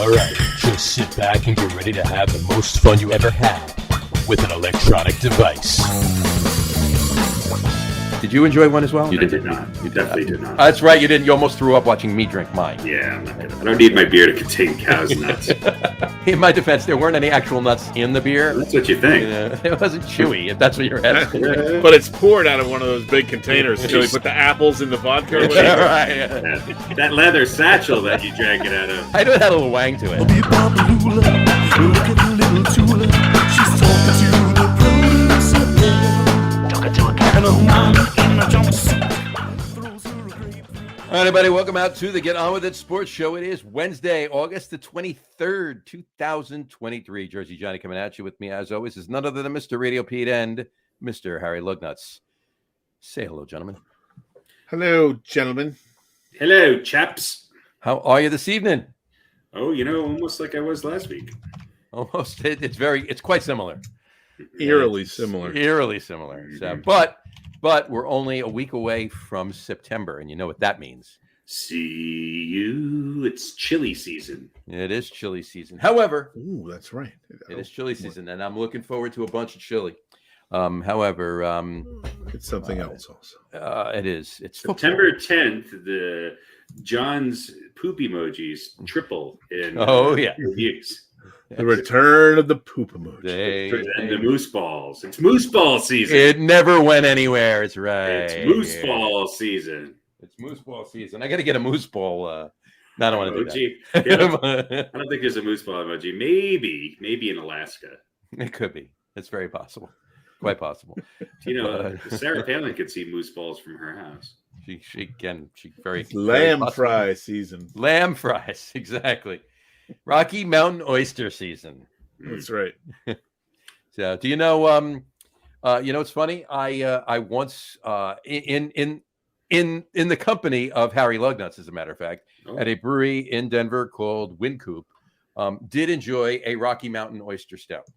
Alright, just sit back and get ready to have the most fun you ever had with an electronic device. Did you enjoy one as well? I did not. You definitely did not. That's right, you didn't. You almost threw up watching me drink mine. Yeah, I'm not gonna. I don't need my beer to contain cow's nuts. In my defense, there weren't any actual nuts in the beer. That's what you think. It wasn't chewy, if that's what you're asking. But it's poured out of one of those big containers. So we put the apples in the vodka. Or whatever. Right. Yeah. That leather satchel that you drank it out of. I knew it had a little wang to it. Look at the little Tula. She's talking to the producer. Talking to a cat. And a woman in a jumpsuit throws her a grape. All right, everybody, welcome out to the Get On With It Sports Show. It is Wednesday, August the 23rd, 2023. Jersey Johnny coming at you with me, as always, is none other than Mr. RadioPete and Mr. Harry Lug Nutz. Say hello, gentlemen. Hello, gentlemen. Hello, chaps. How are you this evening? Oh, almost like I was last week. Almost. It's quite similar. Eerily similar. Eerily similar. So, but we're only a week away from September, and you know what that means. See you. It's chili season. It is chili season. However, Ooh, that's right. it is chili season, and I'm looking forward to a bunch of chili. However, it's something else also. it is. It's September 10th. The John's poop emojis triple in reviews. The return of the poop emoji. And the moose balls. It's moose ball season. It never went anywhere. It's right. It's moose ball season. It's moose ball season. I got to get a moose ball. No, I don't want to do that. Yeah. I don't think there's a moose ball emoji. Maybe in Alaska. It could be. It's very possible. Quite possible. Sarah Palin could see moose balls from her house. She can. She very lamb very fry season. Lamb fries, exactly. Rocky Mountain oyster season. That's right. So, do you know? It's funny. I once in the company of Harry Lug Nutz, as a matter of fact, at a brewery in Denver called Wind Coop, did enjoy a Rocky Mountain oyster stout.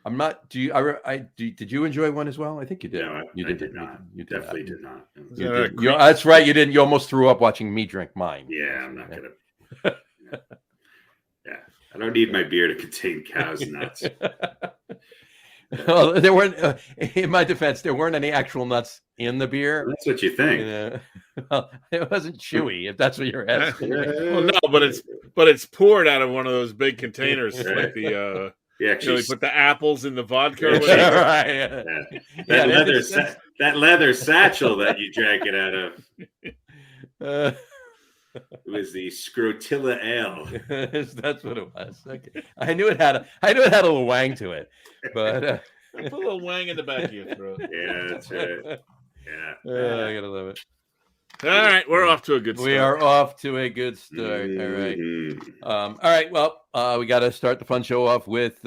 I'm not. Did you enjoy one as well? I think you did. No, I did not. You definitely did not. That's right. You didn't. You almost threw up watching me drink mine. Yeah, I'm not gonna. Yeah, I don't need my beer to contain cow's nuts. Well, there weren't. In my defense, there weren't any actual nuts in the beer. That's what you think. Well, it wasn't chewy, if that's what you're asking. Well, no, but it's poured out of one of those big containers, like the. We put the apples in the vodka. Or whatever. Right. That leather satchel that you drank it out of. It was the Scrotilla Ale. That's what it was. Okay. I knew it had a little wang to it, but put a little wang in the back of your throat. Yeah, that's right. Yeah, I gotta love it. All right, we're off to a good start. We are off to a good start. Mm-hmm. All right. Well, we got to start the fun show off with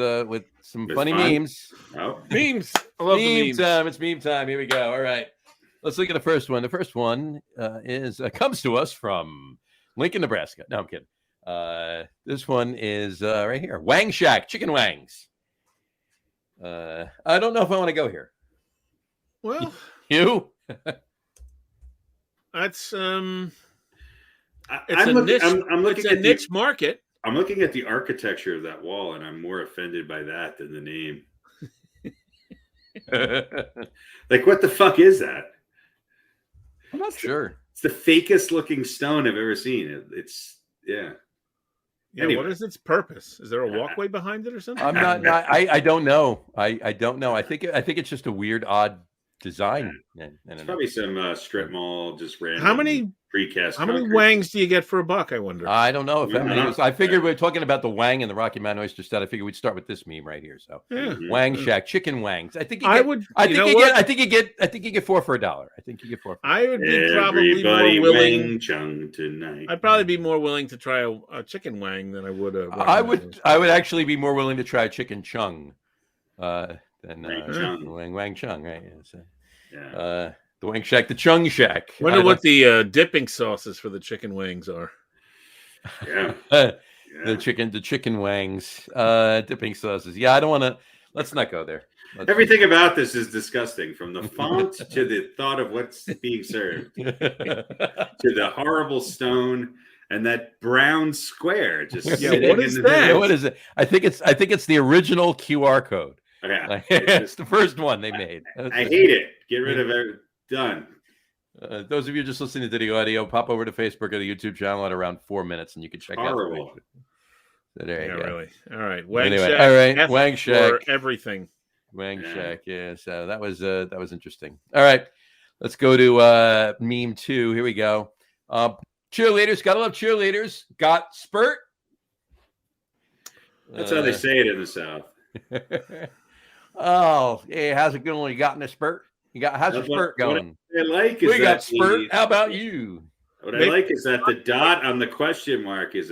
some funny memes. Oh. Memes. I love the memes. Time. It's meme time. Here we go. All right. Let's look at the first one. The first one comes to us from Lincoln, Nebraska. No, I'm kidding. This one is right here. Wang Shack, chicken wangs. I don't know if I want to go here. Well, you? That's I'm looking at niche market. I'm looking at the architecture of that wall, and I'm more offended by that than the name. Like, what the fuck is that? I'm not sure. It's the fakest looking stone I've ever seen. Yeah. Anyway. What is its purpose? Is there a walkway behind it or something? I'm not. I don't know. I don't know. I think it's just a weird, odd design. It's probably some strip mall, just random. How many precast? How many wangs do you get for $1? I wonder. I don't know. I figured we were talking about the wang and the Rocky Mountain oyster stout. I figured we'd start with this meme right here. So, Wang Shack, chicken wangs. I think you get 4 for $1. I think you get 4. I would be probably more willing. Wang chung tonight. I'd probably be more willing to try a chicken wang than I would a. I would actually be more willing to try chicken chung. Than Wang Chung, right? Yeah. The Wang Shack, the Chung Shack. I wonder what the dipping sauces for the chicken wings are. Yeah. The chicken wangs, dipping sauces. Yeah, I don't want to. Let's not go there. Everything about this is disgusting, from the font to the thought of what's being served to the horrible stone. and that brown square just what is that? What is it? I think it's the original QR code. Yeah. It's the first one they made. I hate it. Get rid of it. Done. Those of you just listening to the audio, pop over to Facebook or the YouTube channel at around 4 minutes, and you can check out. Horrible. So there you go. Really. All right. Wang Anyway, Shack. all right. F Wang Shack. for everything. Wang Shack. Yeah. So that was interesting. All right. Let's go to meme 2. Here we go. Cheerleaders. Gotta love cheerleaders. Got spurt. That's how they say it in the South. Oh, yeah. How's it going? You got in a spurt? How's your spurt going? What I like is we got spurt. How about you? What I like is that the dot on the question mark is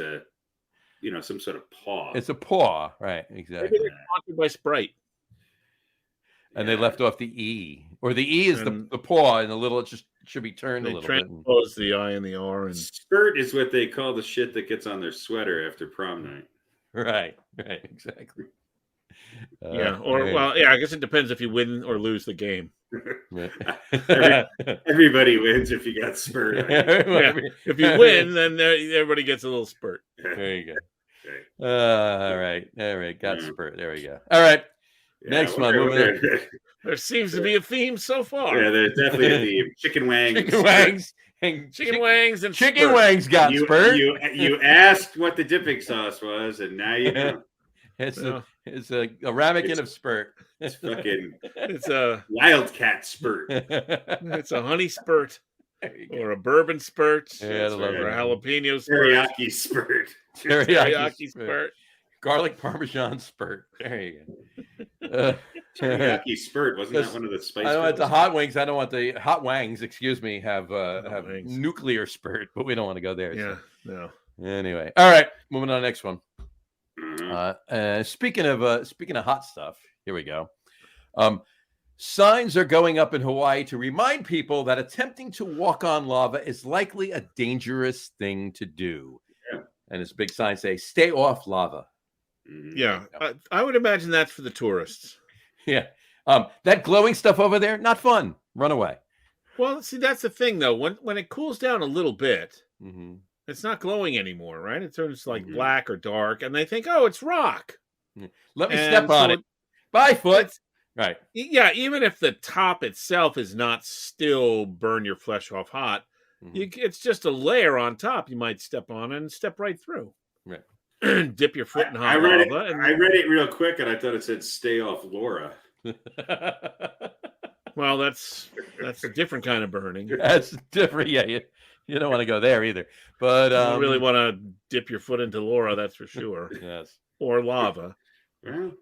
some sort of paw. It's a paw, right? Exactly. Maybe they're sponsored by Sprite. And they left off the E, or the E is the paw, and the little it just should be turned a little bit. They transpose the I and the R. And spurt is what they call the shit that gets on their sweater after prom night. Right, exactly. I guess it depends if you win or lose the game. Everybody wins if you got spurt. If you win, then everybody gets a little spurt. There you go. All right. Got spurt. There we go. All right. Next one. There seems to be a theme so far. Yeah, there's definitely a theme. Chicken wangs. Chicken wangs and chicken wangs got spurt. You asked what the dipping sauce was, and now you know. It's a ramekin of spurt. It's a wildcat spurt. It's a honey spurt, or a bourbon spurt, or a jalapeno spurt. Teriyaki spurt. Teriyaki spurt. Garlic Parmesan spurt. There you go. Teriyaki spurt. Wasn't that one of the spice? I don't want the hot wings. I don't want the hot wangs. Excuse me. Have nuclear spurt, but we don't want to go there. Yeah. So. No. Anyway, all right. Moving on to the next one. Mm-hmm. Speaking of hot stuff, here we go. Signs are going up in Hawaii to remind people that attempting to walk on lava is likely a dangerous thing to do. Yeah. And this big sign say, "Stay off lava." Yeah, I would imagine that's for the tourists. Yeah. That glowing stuff over there, not fun. Run away. Well, see, that's the thing, though. When it cools down a little bit, it's not glowing anymore, right? It turns like black or dark, and they think, oh, it's rock. Let me step on it. Bye, foot. Right. Yeah, even if the top itself is not still burn your flesh off hot, it's just a layer on top you might step on and step right through. Right. Dip your foot in hot lava. I read it real quick, and I thought it said "Stay off Laura." Well, that's a different kind of burning. That's different. Yeah, you don't want to go there either. But you don't really want to dip your foot into Laura, that's for sure. Yes. Or lava.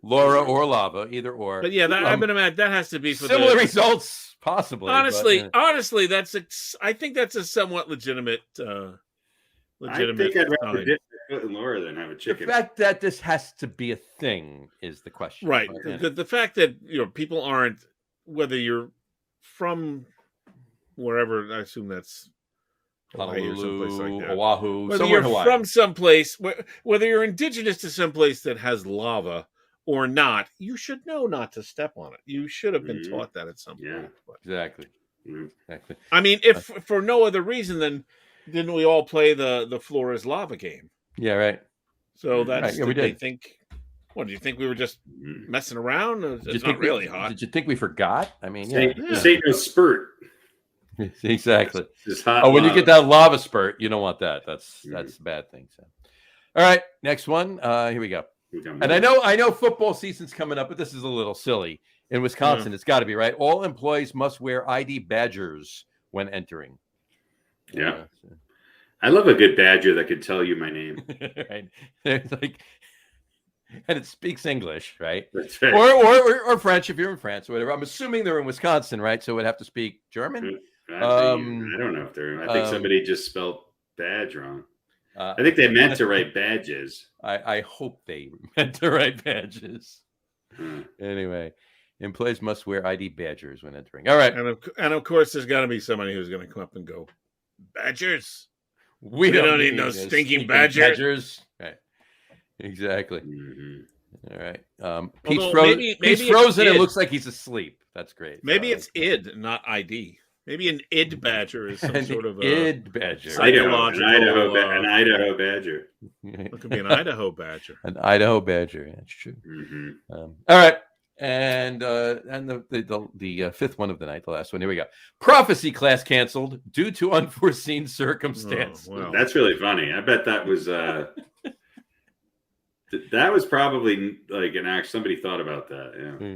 Laura or lava, either or. But yeah, I'm gonna imagine that has to be for similar results, possibly. Honestly, I think that's a somewhat legitimate. I think I'd rather dip my foot in Laura than have a chicken. The fact that this has to be a thing is the question, right? The fact that people aren't, whether you're from wherever, I assume that's Hawaii or someplace like that. Oahu, whether you're from someplace, whether you're indigenous to someplace that has lava or not, you should know not to step on it. You should have been taught that at some point. Exactly. I mean, if for no other reason than didn't we all play the floor is lava game? Yeah, right. So that's right. Yeah, we did. What, do you think we were just messing around? It's not really hot. Did you think we forgot? I mean, this ain't no spurt. Exactly. Hot when you get that lava spurt, you don't want that. That's the bad thing. So. All right, next one. Here we go. And I know football season's coming up, but this is a little silly. In Wisconsin, it's got to be right. All employees must wear ID badges when entering. Yeah. I love a good badger that could tell you my name. Right. It's like, and it speaks English, right? That's right. Or French if you're in France or whatever. I'm assuming they're in Wisconsin, right? So it would have to speak German. I don't know if they're. I think somebody just spelled badge wrong. I think they meant to write badges. I hope they meant to write badges. Anyway, employees must wear ID badgers when entering. All right, and of course, there's got to be somebody who's going to come up and go, badgers. We don't need no stinking badgers. Right. Exactly. All right. Pete's frozen. It looks like he's asleep. That's great. Maybe it's id, not ID. Maybe an id badger is some sort of a id badger. psychological. An Idaho badger. It could be an Idaho badger. An Idaho badger. That's true. Mm-hmm. All right. And the fifth one of the night, the last one. Here we go. Prophecy class canceled due to unforeseen circumstance. Oh, wow. That's really funny. I bet that was that was probably like an act. Somebody thought about that. Yeah.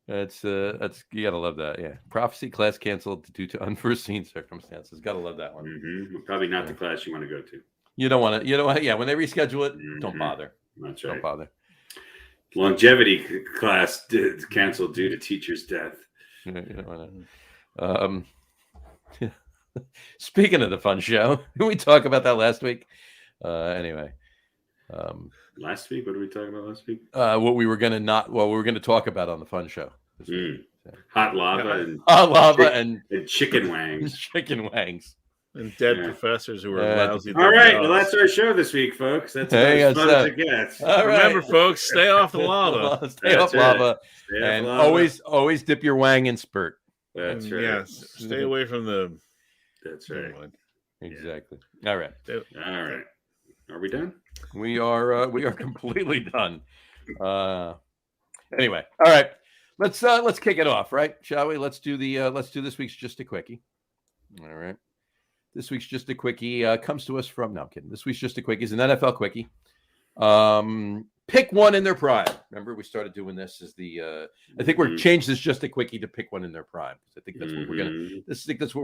That's you gotta love that. Yeah. Prophecy class canceled due to unforeseen circumstances. Gotta love that one. Mm-hmm. Probably not the class you want to go to. You don't want to. Yeah. When they reschedule it, don't Mhm. bother. That's right. Don't bother. Longevity class canceled due to teacher's death. You don't want to. Speaking of the fun show, did we talk about that last week? Anyway. Last week, what did we talk about last week? What we were gonna talk about on the fun show. This week. Hot lava and Hot lava and chicken wangs. Chicken wangs. And dead professors who are lousy. All right, well, that's our show this week, folks. That's as fun as it gets. All right. Remember, folks, stay off the lava. Stay off lava. And always dip your wang in spurt. That's right. Yes, stay away from the. That's right. Exactly. All right. All right. Are we done? We are completely done. Anyway, all right. Let's kick it off, right? Shall we? Let's do this week's Just a Quickie. All right. This week's Just a Quickie comes to us from, no, I'm kidding. This week's Just a Quickie is an NFL Quickie. Pick one in their prime. Remember, we started doing this as I think we're changed this Just a Quickie to pick one in their prime. I think that's what we're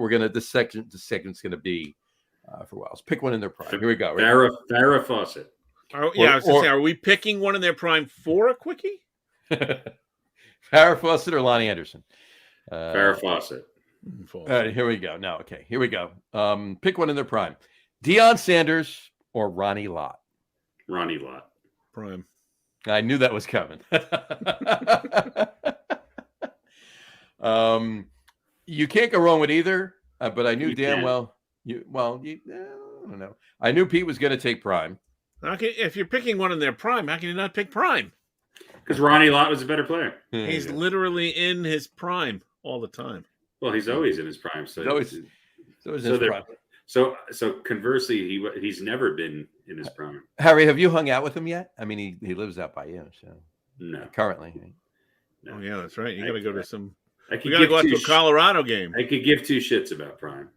going to, this segment's going to be for a while. Let's pick one in their prime. Here we go. Farrah Fawcett. I was going to say, are we picking one in their prime for a Quickie? Farrah Fawcett or Lonnie Anderson? Farrah Fawcett. All right, here we go. Now, okay, here we go. Pick one in their prime. Deion Sanders or Ronnie Lott? Ronnie Lott. Prime. I knew that was coming. You can't go wrong with either, but I knew damn well. I don't know. I knew Pete was going to take prime. Okay, if you're picking one in their prime, how can you not pick prime? Because Ronnie Lott was a better player. He's literally in his prime all the time. Well, he's always in his prime. So conversely, he's never been in his prime. Harry, have you hung out with him yet? I mean, he lives out by you, so no. Currently, no. Oh yeah, that's right. You got to go to some. We got to go out to a Colorado game. I could give two shits about prime.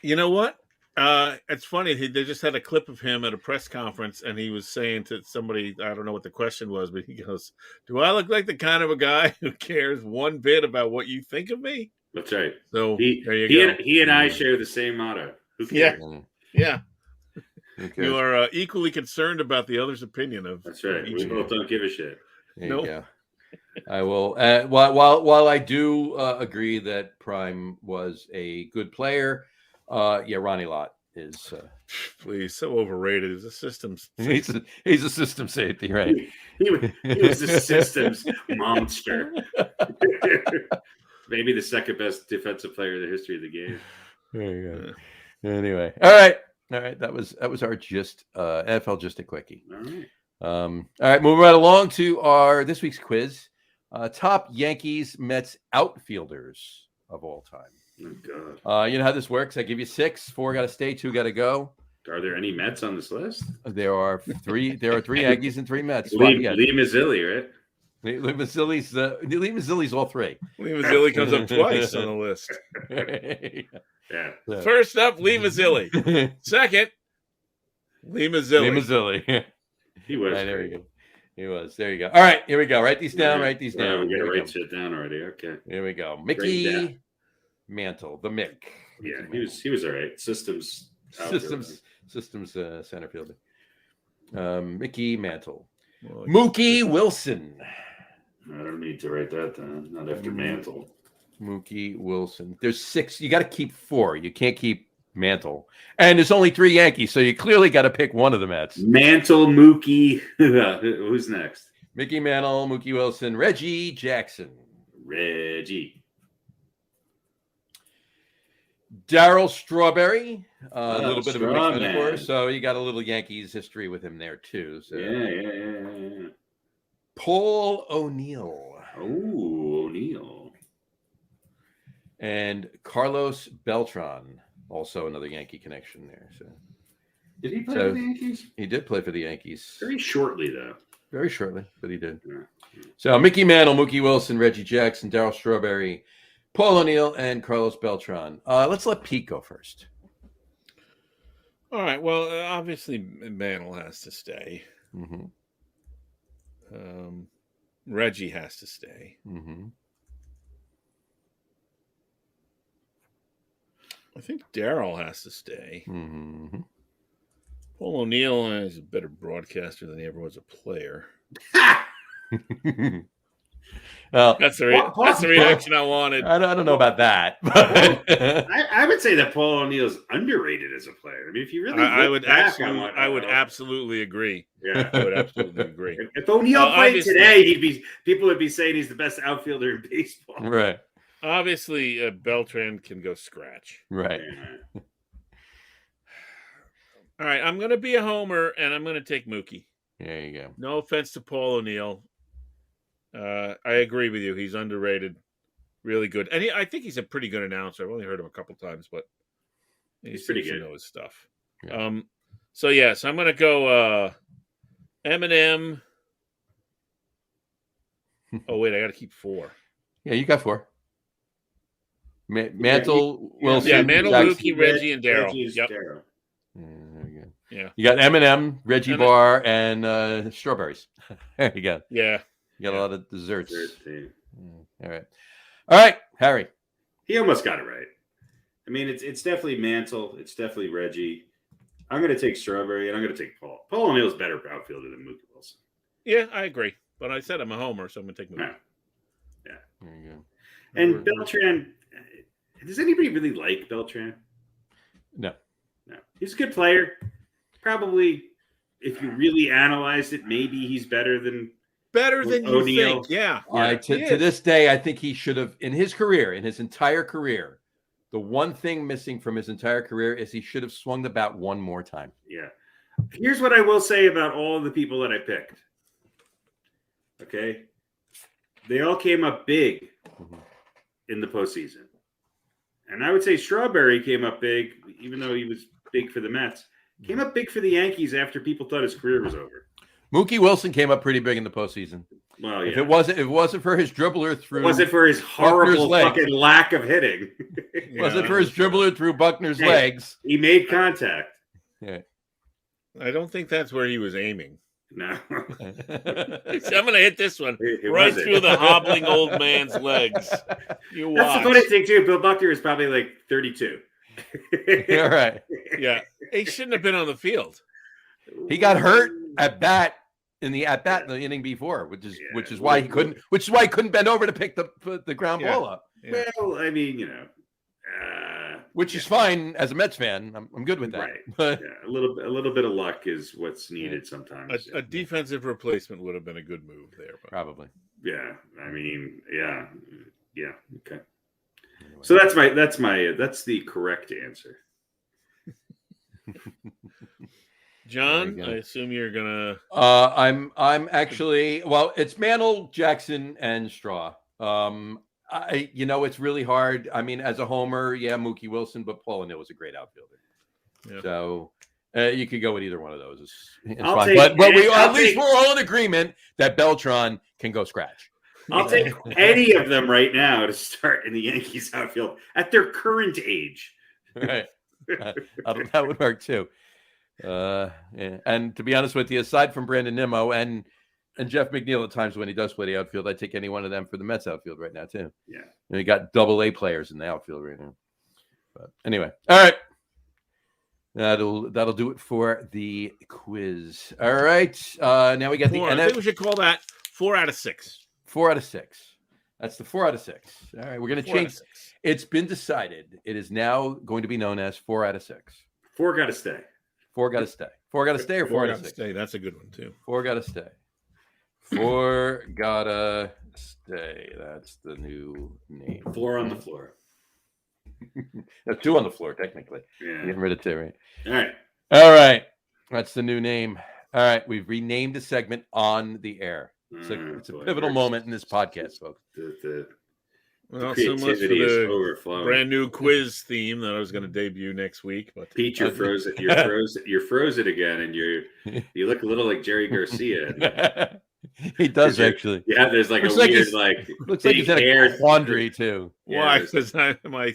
You know what? It's funny. They just had a clip of him at a press conference, and he was saying to somebody, I don't know what the question was, but he goes, "Do I look like the kind of a guy who cares one bit about what you think of me?" That's right. So there you go. He and I share the same motto. Who cares? Yeah. You are equally concerned about the other's opinion of. That's right. We both don't give a shit. No. I will. While I do agree that Prime was a good player, Ronnie Lott is. Please, so overrated. He's a systems. He's a system safety, right? He was a systems monster. Maybe the second best defensive player in the history of the game. There you go. Anyway, all right. That was our NFL Just a Quickie. All right. Moving right along to our this week's quiz. Top Yankees Mets outfielders of all time. Oh, God. You know how this works? I give you 6, 4 got to stay, 2 got to go. Are there any Mets on this list? There are 3 Yankees and 3 Mets. Lee Mazzilli, right? Lee Mazzilli's all 3. Lee Mazzilli comes up twice on the list. Yeah. First up, Lee Mazzilli. Second, Lee Mazzilli. He was. Right, there we go. He was. There you go. All right, here we go. Write these down. Write these down. We got to write shit down already. Okay. Here we go. Mickey Mantle, the Mick. Yeah, he was all right. Systems center fielder. Mickey Mantle. Mookie Wilson. I don't need to write that down. Not after Mantle. Mookie Wilson. There's 6. You got to keep 4. You can't keep Mantle. And there's only 3 Yankees, so you clearly got to pick one of the Mets. Mantle, Mookie. Who's next? Mickey Mantle, Mookie Wilson, Reggie Jackson. Reggie. Darryl Strawberry. A little bit Straw of a mix, man. of course. So you got a little Yankees history with him there, too. So. Yeah. Paul O'Neill. Oh, O'Neill. And Carlos Beltran, also another Yankee connection there. So Did he play for the Yankees? He did play for the Yankees. Very shortly, though. Very shortly, but he did. Yeah. So Mickey Mantle, Mookie Wilson, Reggie Jackson, Darryl Strawberry, Paul O'Neill, and Carlos Beltran. Let's let Pete go first. All right. Well, obviously Mantle has to stay. Mm-hmm. Reggie has to stay. Mm-hmm. I think Darryl has to stay. Mm-hmm. Paul O'Neill is a better broadcaster than he ever was a player. Well, that's the reaction I wanted. I don't know about that. I would say that Paul O'Neill's underrated as a player. I mean, if you really, I would absolutely agree. Yeah, I would absolutely agree. If O'Neill played today, people would be saying he's the best outfielder in baseball. Right. Obviously, Beltran can go scratch. Right. Yeah. All right, I'm going to be a homer, and I'm going to take Mookie. There you go. No offense to Paul O'Neill. I agree with you. He's underrated. Really good. And I think he's a pretty good announcer. I've only heard him a couple times, but he's pretty good. To know his stuff. Yeah. So I'm going to go Eminem. Oh, wait, I got to keep 4. Yeah, you got 4. Mantle, Wilson. Yeah, Mantle, Jackson, Mookie, Reggie, and Darryl. Yep. Yeah. You got Eminem, Reggie Barr, and strawberries. There you go. Yeah. You got a lot of desserts. All right, Harry. He almost got it right. I mean, it's definitely Mantle. It's definitely Reggie. I'm going to take Strawberry, and I'm going to take Paul. Paul O'Neill's better outfielder than Mookie Wilson. Yeah, I agree. But I said I'm a homer, so I'm going to take Mookie. Yeah. There you go. And Beltran, does anybody really like Beltran? No. He's a good player. Probably, if you really analyze it, maybe he's better than you think. Yeah. To this day, I think he should have, in his entire career, the one thing missing from his entire career is he should have swung the bat one more time. Yeah. Here's what I will say about all of the people that I picked. Okay. They all came up big in the postseason. And I would say Strawberry came up big, even though he was big for the Mets. Came up big for the Yankees after people thought his career was over. Mookie Wilson came up pretty big in the postseason. Well, yeah. If it wasn't for his dribbler through, was it for his horrible fucking lack of hitting? Was it for his dribbler through Buckner's legs? He made contact. Yeah. I don't think that's where he was aiming. No. I'm going to hit this one right through the hobbling old man's legs. That's the funny thing, too. Bill Buckner is probably like 32. You're right. Yeah. He shouldn't have been on the field. He got hurt at bat in the inning before, which is why he couldn't bend over to pick the ground ball up. Yeah. Well, I mean, which is fine as a Mets fan. I'm good with that. Right. But a little bit of luck is what's needed sometimes. A defensive replacement would have been a good move there. But. Probably. Yeah. I mean, yeah. Okay. So that's the correct answer. John, I assume you're gonna. I'm actually it's Mantle, Jackson, and Straw. It's really hard. I mean, as a homer, Mookie Wilson, but Paul O'Neill was a great outfielder. Yeah. So you could go with either one of those. It's fine. But we're all in agreement that Beltran can go scratch. I'll take any of them right now to start in the Yankees outfield at their current age. Right. That would work too. And to be honest with you, aside from Brandon Nimmo and Jeff McNeil at times when he does play the outfield, I'd take any one of them for the Mets outfield right now too. Yeah. You got AA players in the outfield right now. But anyway, all right. That'll do it for the quiz. All right. Now we got I think we should call that 4 out of 6. 4 out of 6. That's the 4 out of 6. All right, we're going to change. It's been decided. It is now going to be known as 4 out of 6. 4 got to stay. 4 got to stay. 4 got to stay or 4 out of 6? Stay. That's a good one too. 4 got to stay. 4 gotta stay. That's the new name. 4 on the floor. No, 2 on the floor, technically. Yeah. Getting rid of 2, right? All right. That's the new name. All right. We've renamed the segment on the air. It's a pivotal moment in this podcast, folks. Well, so much for Creativity is the overflowing. brand new quiz theme that I was going to debut next week. But Pete, you're frozen. You're frozen again, and you look a little like Jerry Garcia. He does actually. Yeah, there's like Looks a like weird he's- like Looks like he's in a quandary too. why? Yeah, Because am I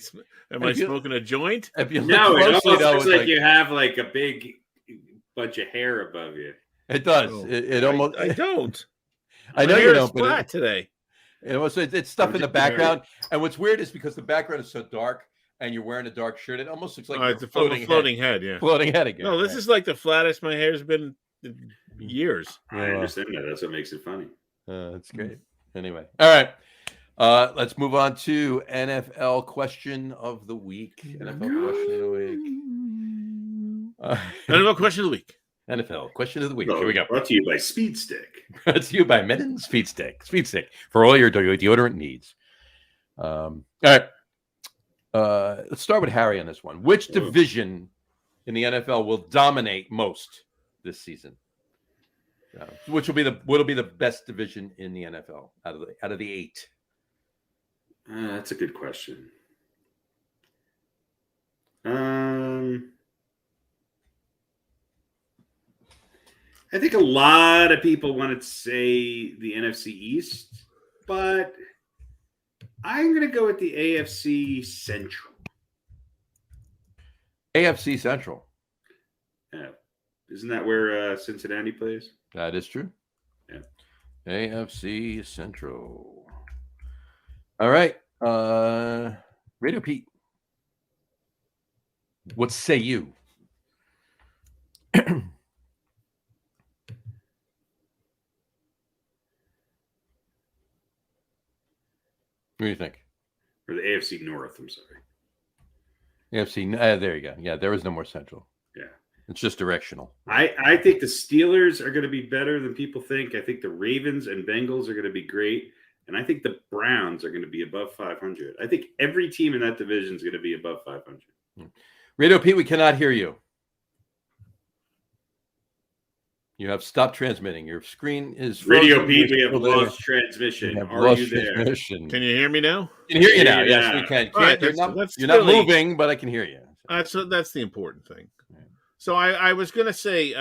smoking a joint? If you look no, it closely, almost though, looks it's like you have like a big bunch of hair above you. it does. Oh, It almost. I don't. I know My you hair don't, is but flat today. it's stuff in the just background. And what's weird is because the background is so dark and you're wearing a dark shirt, it almost looks like It's you're a floating head. Yeah. floating head again. No, this is like the flattest my hair's been in years. I understand that. That's what makes it funny. That's great. Anyway, all right. Let's move on to NFL question of the week. NFL question of the week. NFL question of the week. NFL question of the week. Here we go. Brought to you by Speed Stick. Brought to you by Men's Speed Stick. Speed Stick for all your deodorant needs. All right. Let's start with Harry on this one. Which division in the NFL will dominate most this season? Which will be the best division in the NFL out of the 8? That's a good question. I think a lot of people want to say the NFC East, but I'm going to go with the AFC Central. AFC Central. Yeah. Isn't that where Cincinnati plays? That is true. Yeah. AFC Central. All right. Radio Pete. What say you? What do you think? Or the AFC North, I'm sorry. AFC. There you go. Yeah, there is no more Central. Yeah. It's just directional. I think the Steelers are going to be better than people think. I think the Ravens and Bengals are going to be great. And I think the Browns are going to be above 500. I think every team in that division is going to be above 500. Radio Pete, we cannot hear you. You have stopped transmitting. Your screen is Radio frozen. Pete, we have Still there. lost transmission. We have Are lost you there? transmission. Can you hear me now? I can hear you now. Hear you Yes, now. we can. All right, You're that's not really- moving, but I can hear you. That's the important thing. So I was going to say,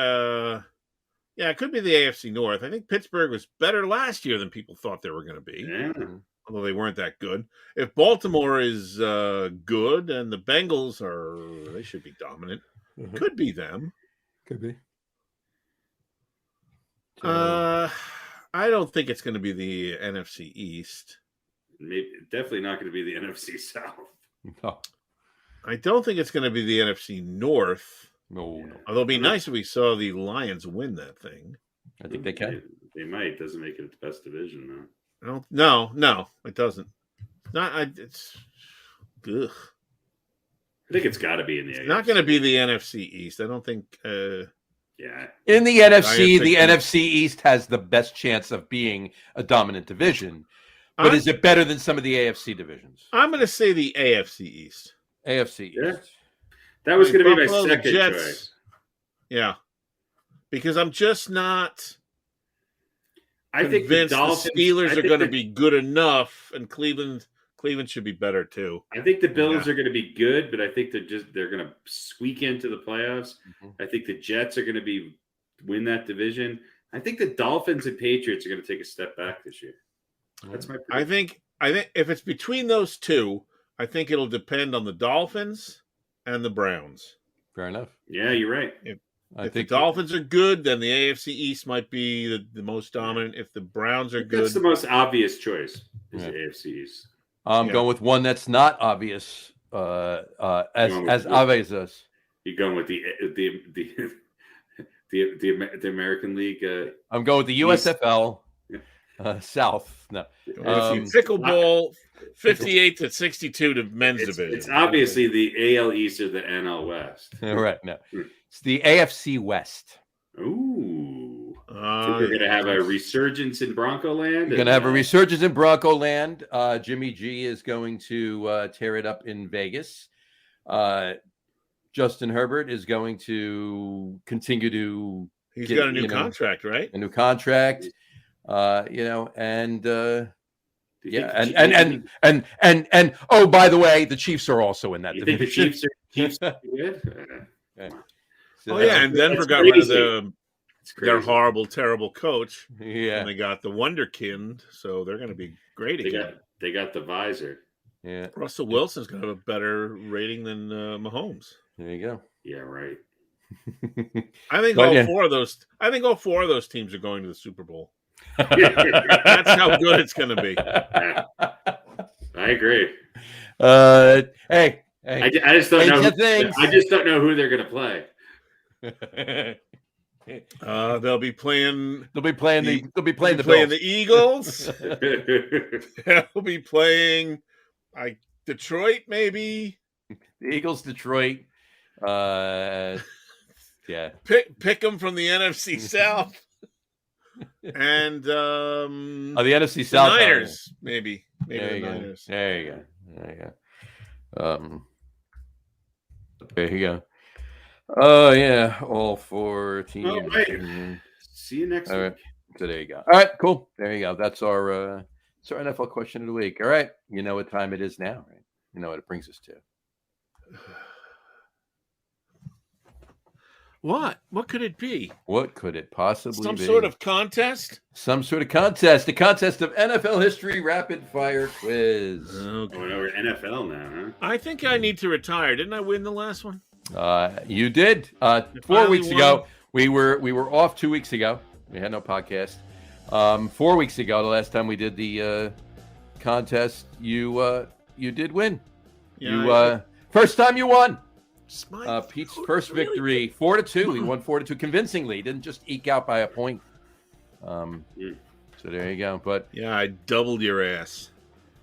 it could be the AFC North. I think Pittsburgh was better last year than people thought they were going to be, Yeah. although they weren't that good. If Baltimore is good and the Bengals they should be dominant. Could be them. Could be. I don't think it's going to be the NFC East. Maybe, definitely not going to be the NFC South. No. I don't think it's going to be the NFC North. No. Although it'd be nice if we saw the Lions win that thing. I think they can. They might. Doesn't make it the best division, though. No, it doesn't. It's ugh. I think it's got to be in the AFC. It's not going to be the NFC East. I don't think. Yeah. In the NFC, the think- NFC East has the best chance of being a dominant division. But is it better than some of the AFC divisions? I'm going to say the AFC East. AFC East. Yeah. That was going to be my Buffalo, the second Jets. choice. Yeah, because I'm just not I think the convinced the Dolphins, Steelers I are think going to the- be good enough, and Cleveland should be better too. I think the Bills are going to be good, but I think they're going to squeak into the playoffs. I think the Jets are going to win that division. I think the Dolphins and Patriots are going to take a step back this year. That's my prediction. I think if it's between those two, I think it'll depend on the Dolphins and the Browns. Fair enough. Yeah, you're right. If I the think Dolphins are good, then the AFC East might be the most dominant. If the Browns are good, That's the most obvious choice is Yeah. the AFC East. I'm Yeah. going with one that's not obvious, as obvious as. You're going with the American League. I'm going with the USFL South. No, pickleball 58-62 to men's division. It's obviously the AL East or the NL West. right. No, it's the AFC West. Ooh. So we're going to have a resurgence in Bronco Land. We're going to have a resurgence in Bronco Land. Jimmy G is going to tear it up in Vegas. Justin Herbert is going to continue to He's got a new contract, right? A new contract. And The Yeah, and oh, by the way, the Chiefs are also in that You think the division. Chiefs are good? So Oh yeah, and Denver got rid of their horrible, terrible coach. Yeah, And they got the Wonderkind, so they're going to be great again. They got the visor. yeah. Russell Wilson's going to have a better rating than Mahomes. There you go. Yeah, right. I think But all yeah. four of those. I think all four of those teams are going to the Super Bowl. That's how good it's going to be. I agree. Hey, I just don't know. things. I just don't know who they're going to play. They'll be playing. They'll be playing the the Eagles. They'll be playing Detroit, maybe. The Eagles, Detroit. Yeah. Pick them from the NFC South. And The NFC South. Niners, maybe There the you go. Niners. There you go. There you go. Oh yeah, all four teams. Oh, right. See you next All week. right. So there you go. All right, cool. There you go. That's our NFL question of the week. All right. You know what time it is now, right? You know what it brings us to. What? What could it be? What could it possibly Some be? sort of contest? Some sort of contest. The contest of NFL history rapid fire quiz. Okay. Going over NFL now, huh? I think I need to retire. Didn't I win the last one? You did. 4 finally weeks won. ago. We were off 2 weeks ago. We had no podcast. 4 weeks ago, the last time we did the contest, you did win. Yeah, First time you won. It's my Pete's fault, first really? victory, 4-2. He won 4-2 convincingly. Didn't just eke out by a point. So there you go. But Yeah, I doubled your ass.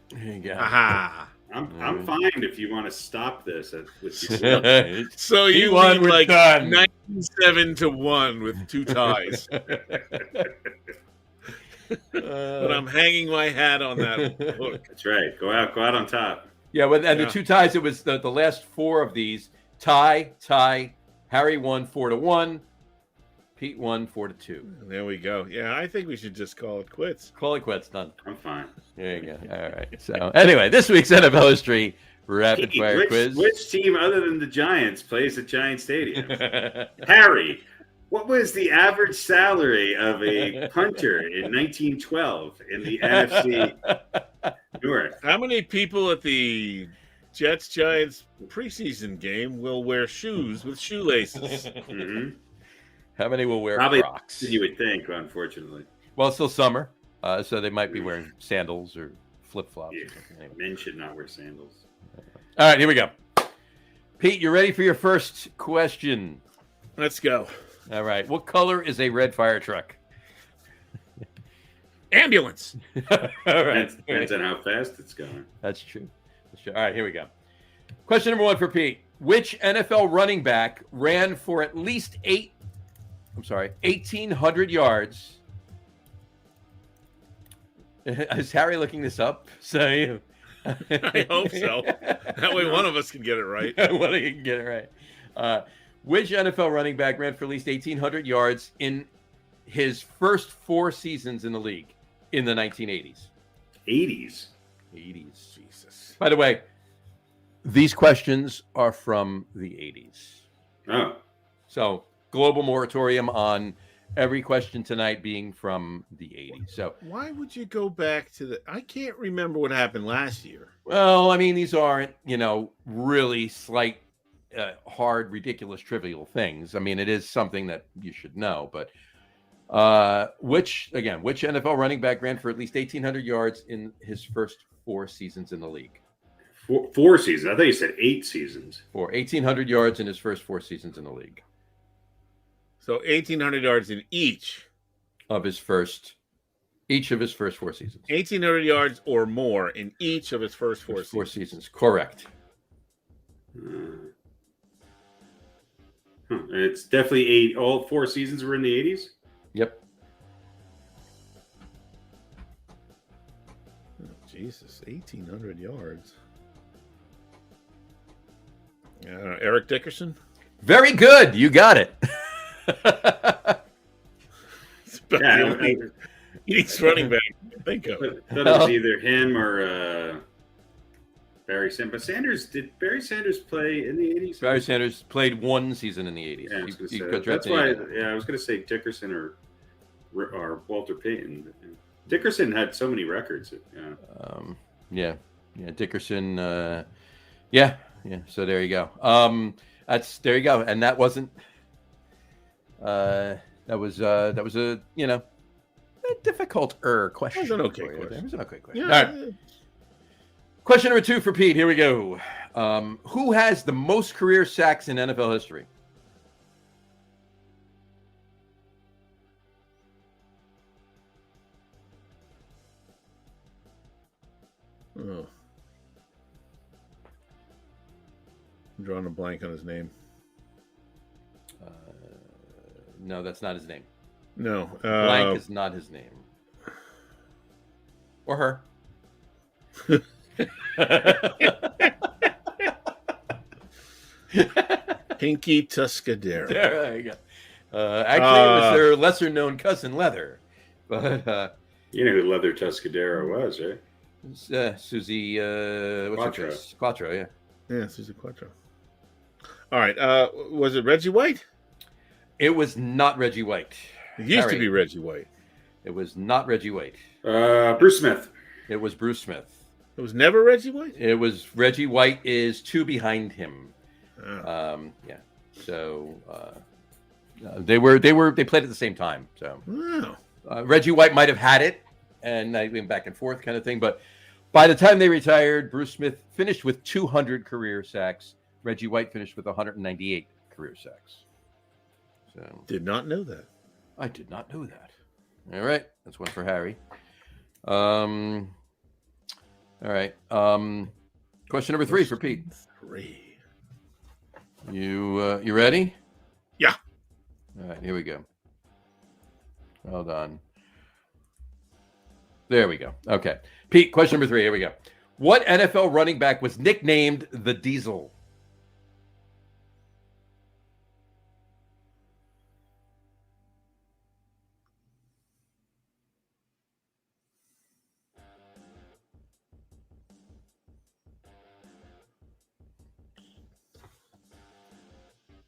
there you go. Aha. I'm fine if you want to stop this with your So you won, won we're like done. 97-1 with 2 ties. But I'm hanging my hat on that hook. That's right. Go out on top. Yeah, and Yeah. the 2 ties. It was the last 4 of these. Tie. Harry won 4-1. Pete won 4-2. There we go. Yeah, I think we should just call it quits. Call it quits. Done. I'm fine. There you go. All right. So anyway, this week's NFL history rapid Pete, fire quiz. which team other than the Giants plays at Giant Stadium? Harry, what was the average salary of a punter in 1912 in the NFC North? How many people at the Jets-Giants preseason game will wear shoes with shoelaces? Mm-hmm. How many will wear Probably Crocs? you would think, unfortunately. Well, it's still summer, so they might be wearing sandals or flip-flops. Yeah. Or something. Anyway. Men should not wear sandals. All right, here we go. Pete, you ready for your first question? Let's go. All right. What color is a red fire truck? Ambulance. All right. Depends on how fast it's going. That's true. All right, here we go. Question number 1 for Pete. Which NFL running back ran for at least 1,800 yards? Is Harry looking this up? So I hope so. That way one of us can get it right. Well, you can get it right. Which NFL running back ran for at least 1,800 yards in his first 4 seasons in the league in the 1980s? 80s. 80s. Jesus. By the way, these questions are from the 80s. Oh, So, global moratorium on every question tonight being from the 80s. So, Why would you go back to the... I can't remember what happened last year. well, I mean, these aren't, really slight, hard, ridiculous, trivial things. I mean, it is something that you should know. But which NFL running back ran for at least 1,800 yards in his first 4 seasons in the league? 4 seasons. I thought you said 8 seasons. For 1,800 yards in his first 4 seasons in the league. So 1,800 yards in each Of his first 4 seasons. 1,800 yards or more in each of his first 4 seasons. 4 seasons, correct. And it's definitely 8. All 4 seasons were in the 80s? Yep. Oh, Jesus, 1,800 yards. Eric Dickerson? Very good. You got it. It's about Yeah, the only He needs running back. Think of it. I thought it was either him or Barry Sanders. But did Barry Sanders play in the 80s? Barry Sanders played one season in the 80s. Yeah, I was gonna He say, got that's drafted why. in 80. Yeah, I was going to say Dickerson or Walter Payton. Dickerson had so many records. Yeah, Dickerson. Yeah. So there you go. There you go. And that wasn't. That was a a difficult question. It was an okay for you. question. It was an okay question. Yeah. All right. Question number 2 for Pete. Here we go. Who has the most career sacks in NFL history? Oh. I'm drawing a blank on his name. No, that's not his name. No. Blank is not his name. Or her. Pinky Tuscadero. There you go. Actually, it was their lesser-known cousin, Leather. But You know who Leather Tuscadero was, right? Susie what's Quattro. her face? Quattro, yeah. Yeah, Susie Quattro. All right. Was it Reggie White? It was not Reggie White. It used to Harry. be Reggie White. It was not Reggie White. Bruce Smith. It was Bruce Smith. It was never Reggie White? It was Reggie White is 2 behind him. Oh. Yeah. So they played at the same time. So Wow. Reggie White might have had it, and they went back and forth kind of thing. But by the time they retired, Bruce Smith finished with 200 career sacks. Reggie White finished with 198 career sacks. So Did not know that. I did not know that. All right, that's one for Harry. All right. Question number 3 for Pete. 3. You ready? Yeah. All right, here we go. Hold on. There we go. Okay. Pete, question number 3. Here we go. What NFL running back was nicknamed the Diesel?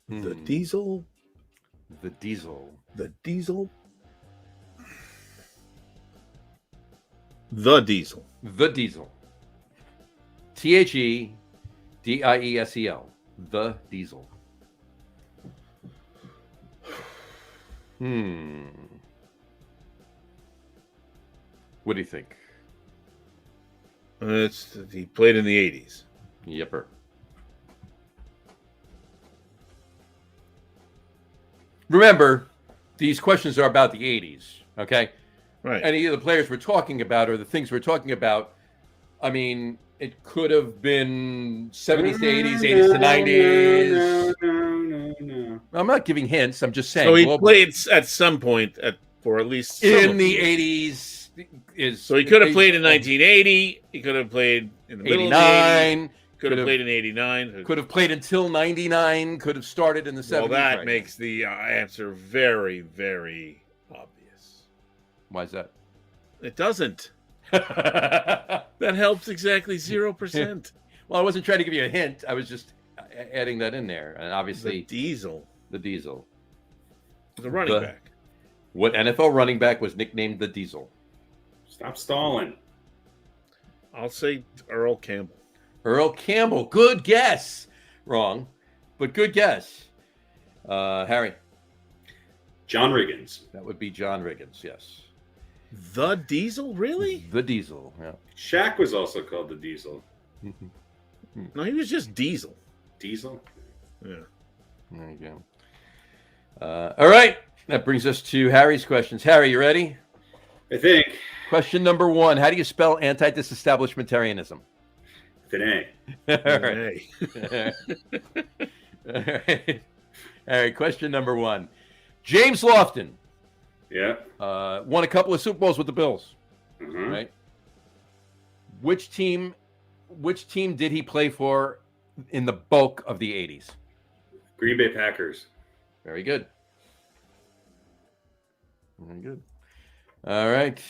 The Diesel. The Diesel. The Diesel. The Diesel. The Diesel. THEDIESEL. The Diesel. What do you think? He played in the 80s. Yepper. Remember, these questions are about the 80s, okay? Right. Any of the players we're talking about or the things we're talking about, I mean, it could have been 70s to 80s, 80s to 90s. No. I'm not giving hints. I'm just saying. So he globally. played at some point for at least some In of the them. 80s. So he could have played in 1980. He could have played in the middle of the 89. 80s. Could have played in 89. Could have played until 99. Could have started in the 70s. Well, that right? makes the answer very, very obvious. Why is that? It doesn't. That helps exactly 0%. Well, I wasn't trying to give you a hint. I was just adding that in there. And obviously, The Diesel. the Diesel. The running back. What NFL running back was nicknamed the Diesel? Stop stalling. I'll say Earl Campbell. Earl Campbell. Good guess. Wrong, but good guess. Harry. John Riggins. That would be John Riggins. Yes. The Diesel? Really? The Diesel. Yeah. Shaq was also called the Diesel. No, he was just Diesel. Diesel? Yeah. There you go. All right. That brings us to Harry's questions. Harry, you ready? I think. Question number 1. How do you spell anti-disestablishmentarianism? With an A. All right. Hey. All right. All right. Question number 1. James Lofton Yeah. won a couple of Super Bowls with the Bills. Mhm. Right. Which team did he play for in the bulk of the 80s? Green Bay Packers. Very good. Very good. All right.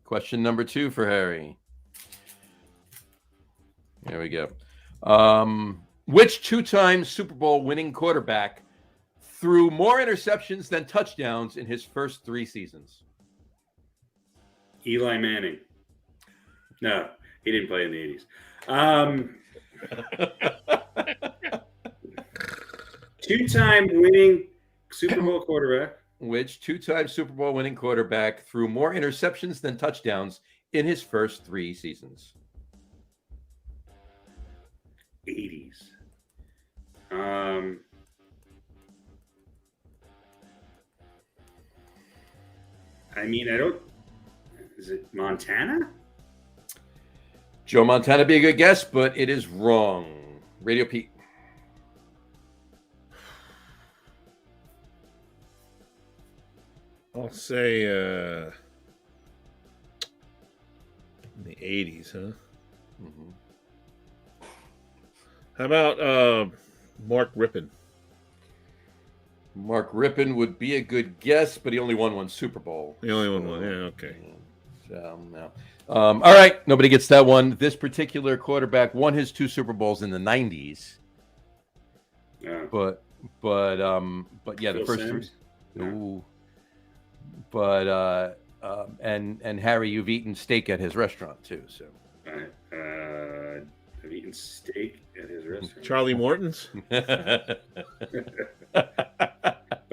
Question number 2 for Harry. There we go. Which 2-time Super Bowl winning quarterback threw more interceptions than touchdowns in his first 3 seasons? Eli Manning. No, he didn't play in the 80s. 2-time winning Super Bowl quarterback. Which 2-time Super Bowl winning quarterback threw more interceptions than touchdowns in his first 3 seasons? 80s. Is it Montana? Joe Montana be a good guess, but it is wrong. Radio Pete. I'll say in the 80s, huh? Mm-hmm. How about Mark Rippon? Mark Rippon would be a good guess, but he only won 1 Super Bowl. The only one. Yeah, okay. So, no. All right, nobody gets that one. This particular quarterback won his 2 Super Bowls in the 90s. Yeah. But yeah, the Phil first Simms? 3. Ooh. But and Harry, you've eaten steak at his restaurant too, so. I've eaten steak at his restaurant. Charlie Morton's? Must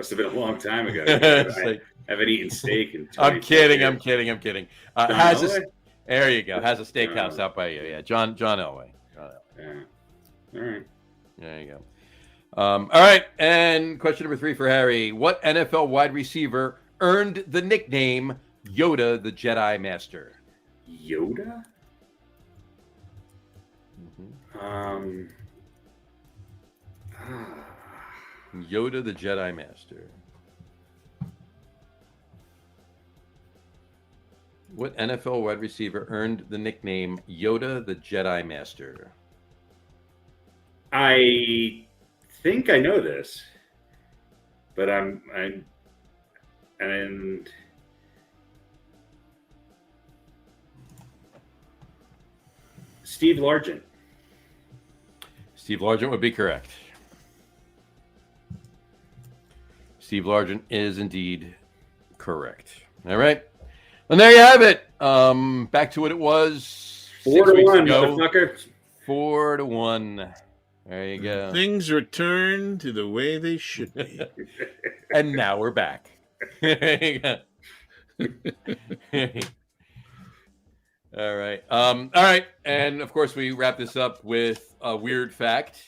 have been a long time ago. I haven't eaten steak in 20 I'm kidding. years. I'm kidding. John Elway? Elway? There you go. Has a steakhouse out by you. Yeah, John Elway. Yeah. All right. There you go. All right, and question number 3 for Harry. What NFL wide receiver earned the nickname Yoda the Jedi Master? Yoda? Yoda the Jedi Master. What NFL wide receiver earned the nickname Yoda the Jedi Master? I think I know this, but and Steve Largent. Steve Largent would be correct. Steve Largent is indeed correct. All right. And there you have it. Back to what it was 6 weeks 4-1, ago. motherfucker. 4-1. There you go. Things return to the way they should be. And now we're back. There you go. All right. All right. And of course, we wrap this up with a weird fact.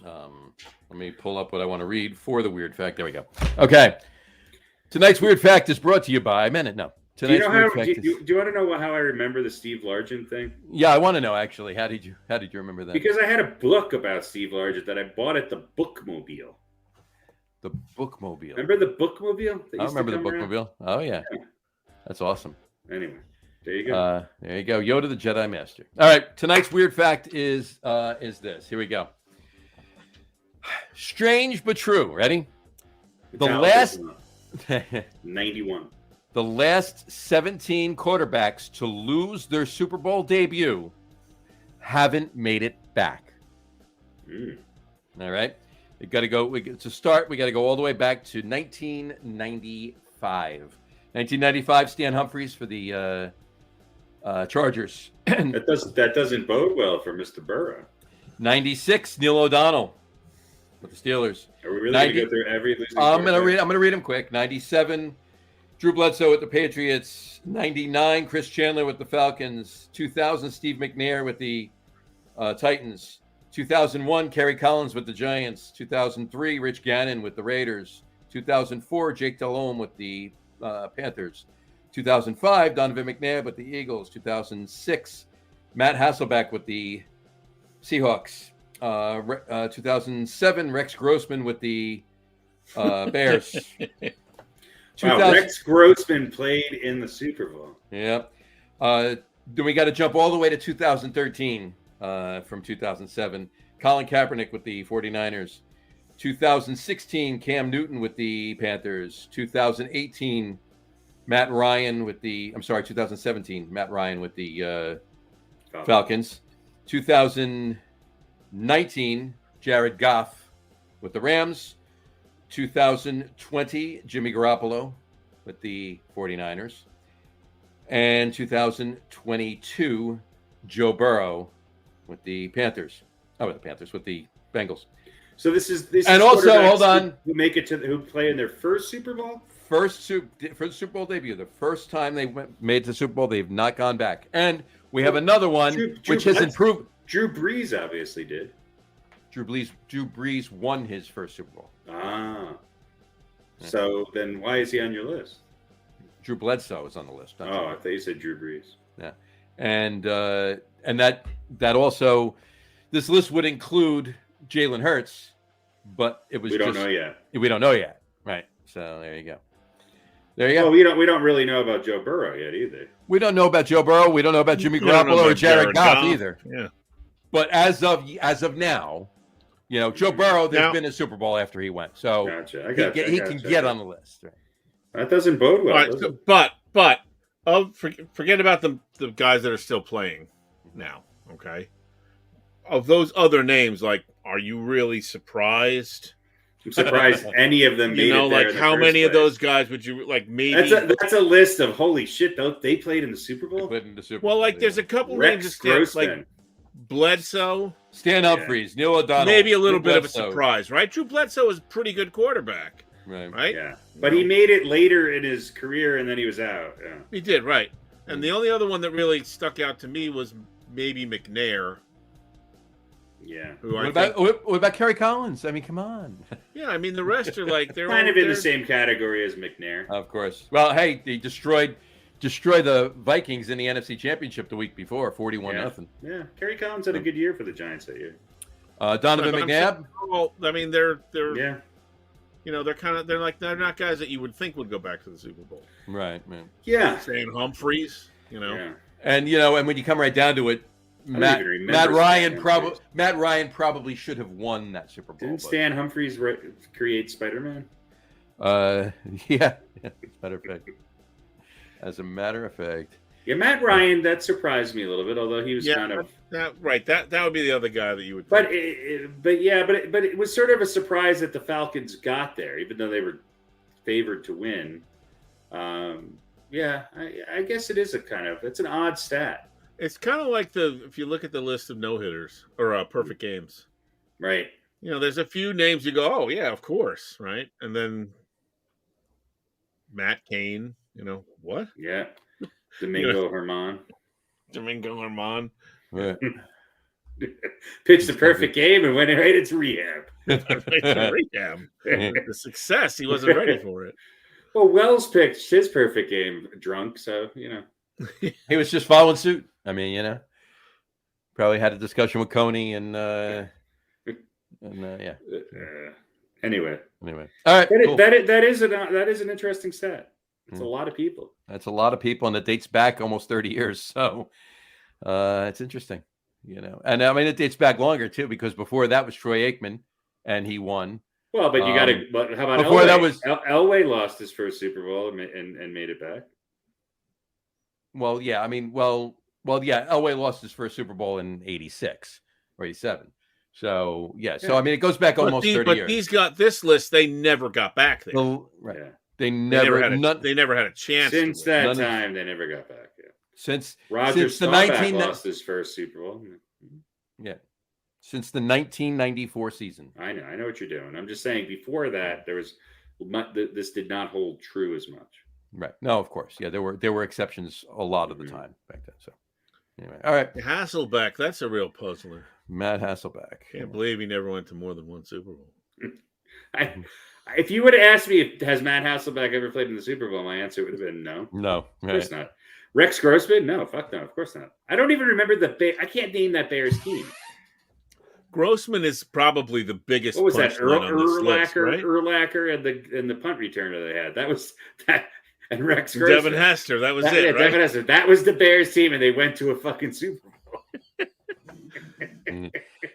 Let me pull up what I want to read for the weird fact. There we go. Okay. Tonight's weird fact is brought to you by Do you Tonight's know weird how? fact Do you want to know how I remember the Steve Largent thing? Yeah, I want to know actually. How did you remember that? Because I had a book about Steve Largent that I bought at the Bookmobile. The Bookmobile. Remember the Bookmobile? I remember the Bookmobile. Oh yeah. That's awesome. Anyway, there you go. There you go. Yoda the Jedi Master. All right. Tonight's weird fact is this. Here we go. Strange but true. Ready? The last 91. The last 17 quarterbacks to lose their Super Bowl debut haven't made it back. All right. We got to go. To start, we got to go all the way back to 1995. 1995, Stan Humphries for the Chargers. That doesn't bode well for Mr. Burrow. 96, Neil O'Donnell with the Steelers. Are we really going to go through every losing I'm going to read them quick. 97, Drew Bledsoe with the Patriots. 99, Chris Chandler with the Falcons. 2000, Steve McNair with the Titans. 2001, Kerry Collins with the Giants. 2003, Rich Gannon with the Raiders. 2004, Jake Delhomme with the Panthers. 2005, Donovan McNabb with the Eagles. 2006, Matt Hasselbeck with the Seahawks. 2007, Rex Grossman with the Bears. Wow, Rex Grossman played in the Super Bowl. Yep. Then we got to jump all the way to 2013 from 2007. Colin Kaepernick with the 49ers. 2016, Cam Newton with the Panthers. 2018, Matt Ryan with the. I'm sorry, 2017, Matt Ryan with the Falcons. 2019, Jared Goff with the Rams. 2020, Jimmy Garoppolo with the 49ers. And 2022, Joe Burrow with the Panthers. Oh, with the Bengals. So this is and also hold on, who make it to who play in their first Super Bowl, first Super Bowl debut, the first time they made it to the Super Bowl, they've not gone back. And we have another one which has improved. Drew Brees obviously did. Drew Brees won his first Super Bowl. So then why is he on your list? Drew Bledsoe is on the list. I thought you said Drew Brees. Yeah, and that also, this list would include Jalen Hurts, but it was we don't know yet. We don't know yet, right? So there you go. There you go. Well, we don't really know about Joe Burrow yet either. We don't know about Joe Burrow. We don't know about Jimmy Garoppolo or Jared Goff either. Yeah. But as of now, Joe Burrow, there's been a Super Bowl after he went, so gotcha. He can get on the list. Right? That doesn't bode well. Right, but forget about the guys that are still playing now. Okay, of those other names, like, are you really surprised? I'm surprised any of them made it there. Like, how many of those guys would you like? Maybe that's a list of holy shit. They played in the Super Bowl. Well, like, there's a couple names like Bledsoe, Stan Humphries, Neil O'Donnell. Maybe a little bit of a surprise, right? Drew Bledsoe was a pretty good quarterback, right? Yeah, but he made it later in his career, and then he was out. Yeah. He did, right? And the only other one that really stuck out to me was maybe McNair. Yeah. What about Kerry Collins? I mean, come on. Yeah, I mean, the rest are like they're kind of in the same category as McNair. Of course. Well, hey, they destroyed the Vikings in the NFC Championship the week before, 41-0. Yeah, Kerry Collins had a good year for the Giants that year. Donovan McNabb. Well, I mean, they're they're not guys that you would think would go back to the Super Bowl. Right, man. Yeah. Saying Humphries, Yeah. And and when you come right down to it, Matt Ryan probably should have won that Super Bowl. Didn't Stan Humphries create Spider-Man? Yeah. As a matter of fact. Yeah, Matt Ryan, that surprised me a little bit, although he was kind of that would be the other guy that you would think. But it was sort of a surprise that the Falcons got there, even though they were favored to win. I guess it is it's an odd stat. It's kind of like if you look at the list of no-hitters or perfect games. Right. There's a few names you go, oh, yeah, of course, right? And then Matt Cain, what? Yeah. Domingo Herman. Yeah. Pitched the perfect game and went right into rehab. The success, he wasn't ready for it. Well, Wells pitched his perfect game drunk, so, He was just following suit. I mean, probably had a discussion with Coney and yeah. Anyway. All right. That is an interesting stat. It's a lot of people. That's a lot of people, and it dates back almost 30 years. So it's interesting, And I mean, it dates back longer too, because before that was Troy Aikman, and he won. Well, but you got to. But how about before Elway? That was Elway lost his first Super Bowl and made it back. Well, yeah. I mean, yeah. Elway lost his first Super Bowl in '86 or '87. So yeah. So I mean, it goes back almost 30 years. But these got this list. They never got back there. Right. Yeah. They never had a chance. Since that time, they never got back. Yeah. Since Roger Staubach lost his first Super Bowl. Yeah. Since the 1994 season. I know what you're doing. I'm just saying before that, this did not hold true as much. Right. No, of course. Yeah, there were exceptions a lot of the time back then. So anyway, all right. Hasselbeck, that's a real puzzler. Matt Hasselbeck. Can't believe he never went to more than one Super Bowl. If you would have asked me, has Matt Hasselbeck ever played in the Super Bowl, my answer would have been no. No. Of course not. Rex Grossman? No, fuck no. Of course not. I don't even remember I can't name that Bears team. Grossman is probably the biggest. What was that? Urlacher and the punt returner they had. That was that. And Rex Grossman. Devin Hester. That was it. Yeah, right? Devin Hester. That was the Bears team, and they went to a fucking Super Bowl.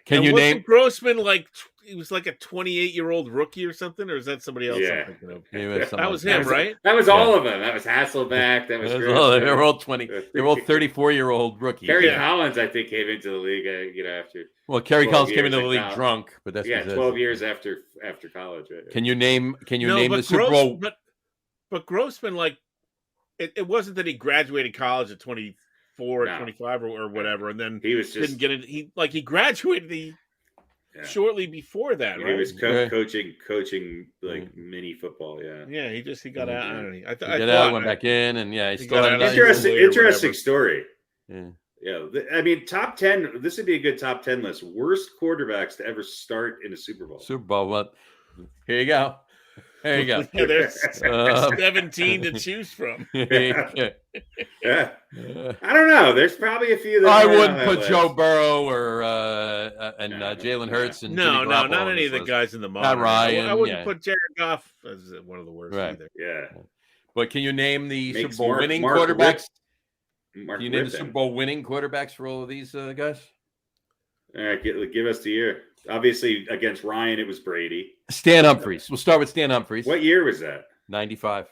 Can you name Grossman? Like he was like a 28-year-old rookie or something, or is that somebody else? Yeah. I'm thinking of? He was something That like was him, right? That was all of them. That was Hasselbeck. That was They Griffin. were all 20. They were all 34-year-old rookies. Kerry Yeah. Collins, I think, came into the league. After. Well, Kerry 12 Collins came years into the in league college. drunk, but that's 12 years after college. Right? Can you name No, the Super Bowl? But Grossman, like, it wasn't that he graduated college at 24 or No. 25 or whatever, and then He was just didn't get it. He graduated shortly before that, He right? was Okay. coaching like mini football. Yeah. Yeah, he got out. I don't know. I He thought got out, went back in, and yeah, he He still got had out. another- Interesting story. Yeah. Yeah, I mean, top 10. This would be a good top 10 list. Worst quarterbacks to ever start in a Super Bowl. Super Bowl. Well, here you go. There you go. Yeah, there's Uh, 17 to choose from. Yeah. Yeah, I don't know. There's probably a few that I aren't on wouldn't that put list. Joe Burrow or Jalen no. Hurts and No, Jimmy Garoppolo not on any of this the list. guys in the modern. Ryan, I wouldn't yeah. put Jared Goff as one of the worst Right. either. Yeah, But can you name the Makes Super Bowl Mark- winning Mark quarterbacks? Mark Can you name the Rippon. Super Bowl winning quarterbacks for all of these guys? All right, give us the year. Obviously, against Ryan, it was Brady. Stan Humphries. We'll start with Stan Humphries. What year was that? 95.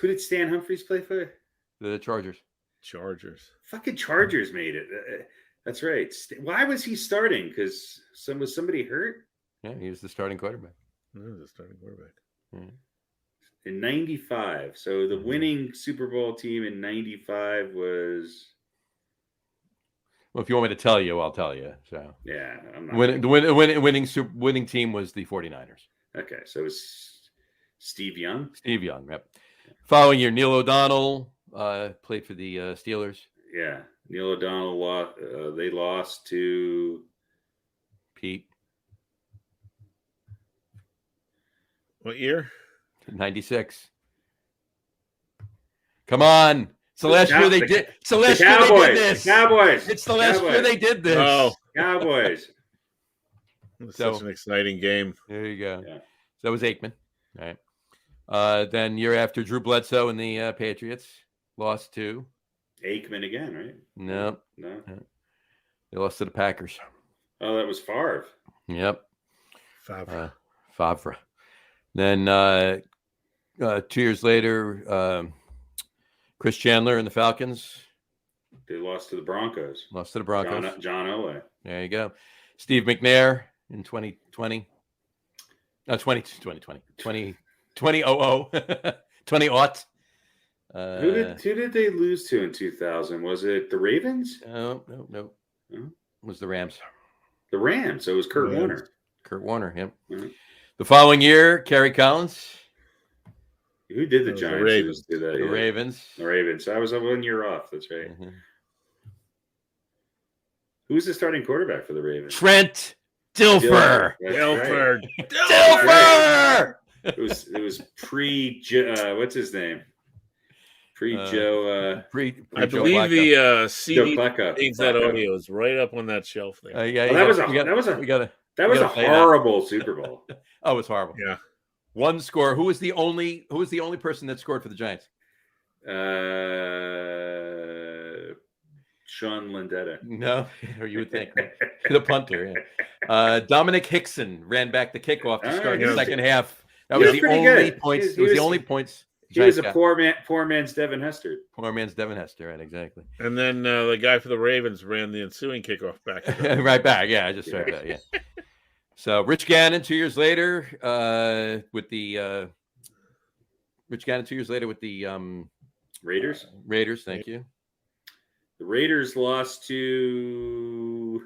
Who did Stan Humphries play for? The Chargers. Chargers. Fucking Chargers made it. That's right. Why was he starting? Because was somebody hurt Yeah, he was the starting quarterback. That was a starting quarterback. in '95? So the winning Super Bowl team in '95 was. Well, if you want me to tell you, I'll tell you. So Yeah, I'm not. winning team was the 49ers. Okay, so it was Steve Young. Steve Young. Yep. Following year, Neil O'Donnell played for the Steelers. Yeah, Neil O'Donnell lost. They lost to Pete. What year? 96. Come on. It's the last year they did. It's the last year they Cowboys. did this. The Cowboys. It's the last year Cowboys. they did this. Oh, Cowboys. it was So- such an exciting game. There you go. Yeah. So that was Aikman. All right. Then year after, Drew Bledsoe and the Patriots lost to. Aikman again, right? No, No. they lost to the Packers. Oh, that was Favre. Yep. Favre. Favre. Then 2 years later, Chris Chandler and the Falcons They lost to the Broncos. lost to the Broncos. John Elway. There you go. Steve McNair in 2020. No, 2020. 20 aught. Who did they lose to in 2000? Was it the Ravens? No. No? It was the Rams. The Rams. So it was Kurt Rams. Warner. Kurt Warner, yep. Mhm. The following year, Kerry Collins, Who did the It was the Giants Ravens. do that? the Yeah. Ravens. The Ravens. So I was 1 year off. That's right. Mhm. Who's the starting quarterback for the Ravens? Trent Dilfer. That's Ilford. Dilfer! It was pre what's his name? Pre Joe I believe the CD Flacco. needs that audio is right up on that shelf there. Yeah, Oh, that was a horrible Super Bowl. Oh, it was horrible. Yeah. One score. Who was the only person that scored for the Giants? Sean Landetta. No, or you would think the punter. Yeah. Dominic Hickson ran back the kickoff to start the yeah. second half. That He was was the pretty only good. points. He It was was- the only points. He was Giants a got. poor man's Devin Hester. Poor man's Devin Hester, right? Exactly. And then the guy for the Ravens ran the ensuing kickoff back. Right back. Yeah, I just tried that. Yeah. So Rich Gannon 2 years later with the Raiders. Raiders. Thank you. The Raiders lost to.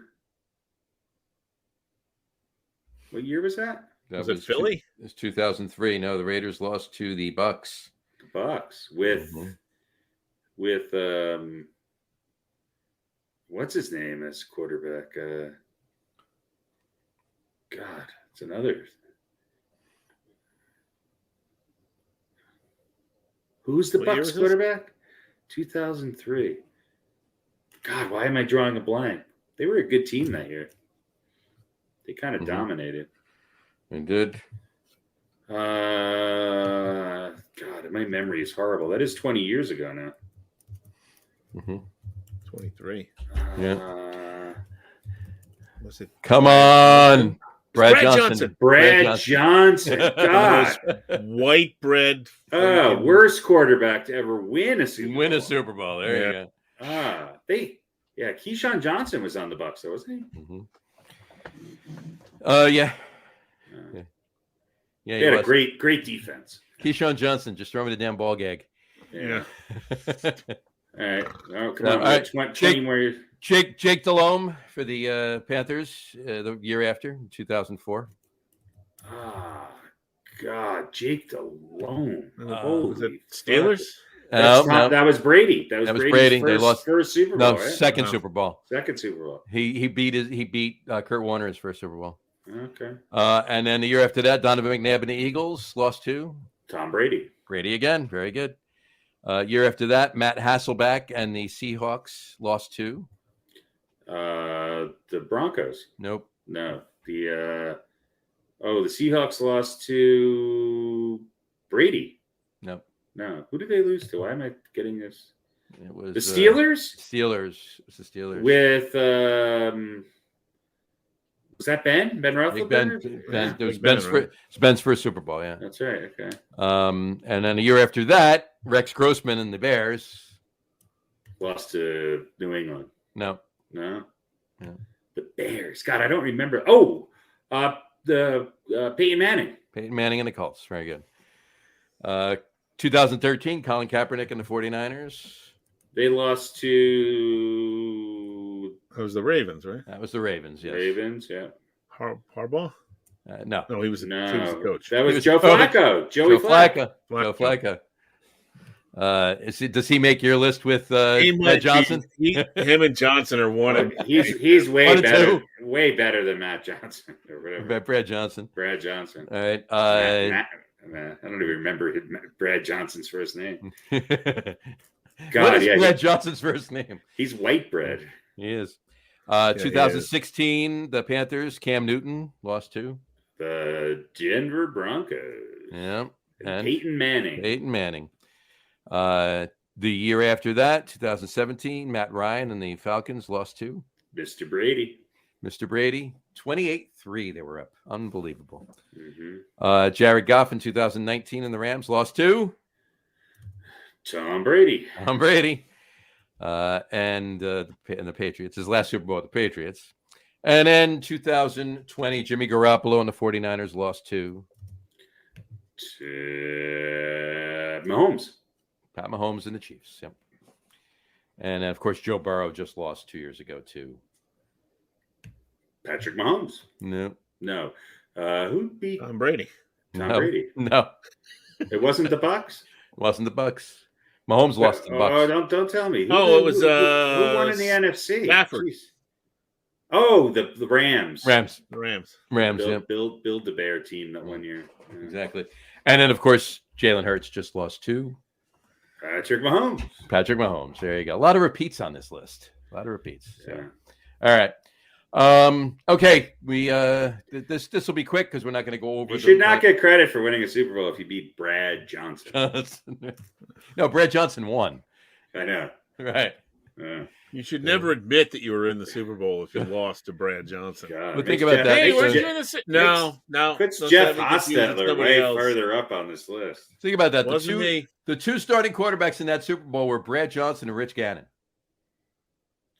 What year was that? That Was it Philly? It was 2003. No, the Raiders lost to the Bucks. The Bucks with Mhm. what's his name as quarterback? God, it's another. Who's the What year Bucks was this? quarterback? 2003. God, why am I drawing a blank? They were a good team that year. They kind of Mhm. dominated. They did. God, my memory is horrible. That is 20 years ago now. Mm-hmm. 23. Yeah. Was it Come on. Brad Johnson. Brad Johnson. God. white bread? Oh, worst quarterback to ever win a Super Bowl. Win a Super Bowl. There you go. Keyshawn Johnson was on the Bucs, though, wasn't he? Mm-hmm. Yeah. He had a great defense. Keyshawn Johnson, just throw me the damn ball gag. Yeah. All right. Oh, come on. Right. 20 more. Jake Delhomme for the Panthers the year after, 2004. Ah, God, Jake Delhomme. Was it Steelers? That was Brady. That was Brady's Brady. First Super Bowl. No, right? second Super Bowl. Second Super Bowl. He beat Kurt Warner his first Super Bowl. Okay. And then the year after that, Donovan McNabb and the Eagles lost to Tom Brady. Brady again. Very good. Year after that, Matt Hasselbeck and the Seahawks lost to the Broncos. Nope. No. The Seahawks lost to Brady. Nope. No. Who did they lose to? Why am I getting this? It was the Steelers? Steelers. It's the Steelers. With was that Ben Roethlisberger? It was Ben's first Super Bowl, yeah. That's right. Okay. And then a year after that, Rex Grossman and the Bears lost to New England. No. The Bears. God, I don't remember. Oh, the Peyton Manning. Peyton Manning and the Colts. Very good. 2013, Colin Kaepernick and the 49ers. They lost to. That was the Ravens, right? That was the Ravens, yes. Ravens, yeah. Harbaugh? No. No, he was the coach. That was Joe Flacco. Joe Flacco. Joe Flacco. Does he make your list with Matt Johnson? Him and Johnson are one of. He's way better. Way better than Matt Johnson or whatever. Brad Johnson. Brad Johnson. All right. I don't even remember Brad Johnson's first name. God, what is Brad Johnson's first name? He's white bread. He is. 2016, the Panthers, Cam Newton lost to the Denver Broncos. Yeah. And Peyton Manning. The year after that, 2017, Matt Ryan and the Falcons lost to Mr. Brady. 28-3 they were up. Unbelievable. Mm-hmm. Jared Goff in 2019 and the Rams lost to Tom Brady. And the Patriots. His last Super Bowl with the Patriots. And then 2020, Jimmy Garoppolo and the 49ers lost to Mahomes. Pat Mahomes and the Chiefs. Yep. And of course, Joe Burrow just lost 2 years ago to Patrick Mahomes. No. Who beat Tom Brady? Brady. No. It wasn't the Bucs? It wasn't the Bucs. Mahomes lost to the Bucs. Oh, don't tell me. It was who won in the NFC? Stafford. Jeez. Oh, the Rams. Rams. Build the Bear team that 1 year. Yeah. Exactly. And then, of course, Jalen Hurts just lost to Patrick Mahomes. There you go. A lot of repeats on this list. So. Yeah. All right. Okay. We this will be quick because we're not going to go over. You should not get credit for winning a Super Bowl if you beat Brad Johnson. No, Brad Johnson won. I know. Right. You should never admit that you were in the Super Bowl if you lost to Brad Johnson. But think about that. Hey, weren't you in the No. Puts Jeff Hostetler way further up on this list. Think about that. The two starting quarterbacks in that Super Bowl were Brad Johnson and Rich Gannon.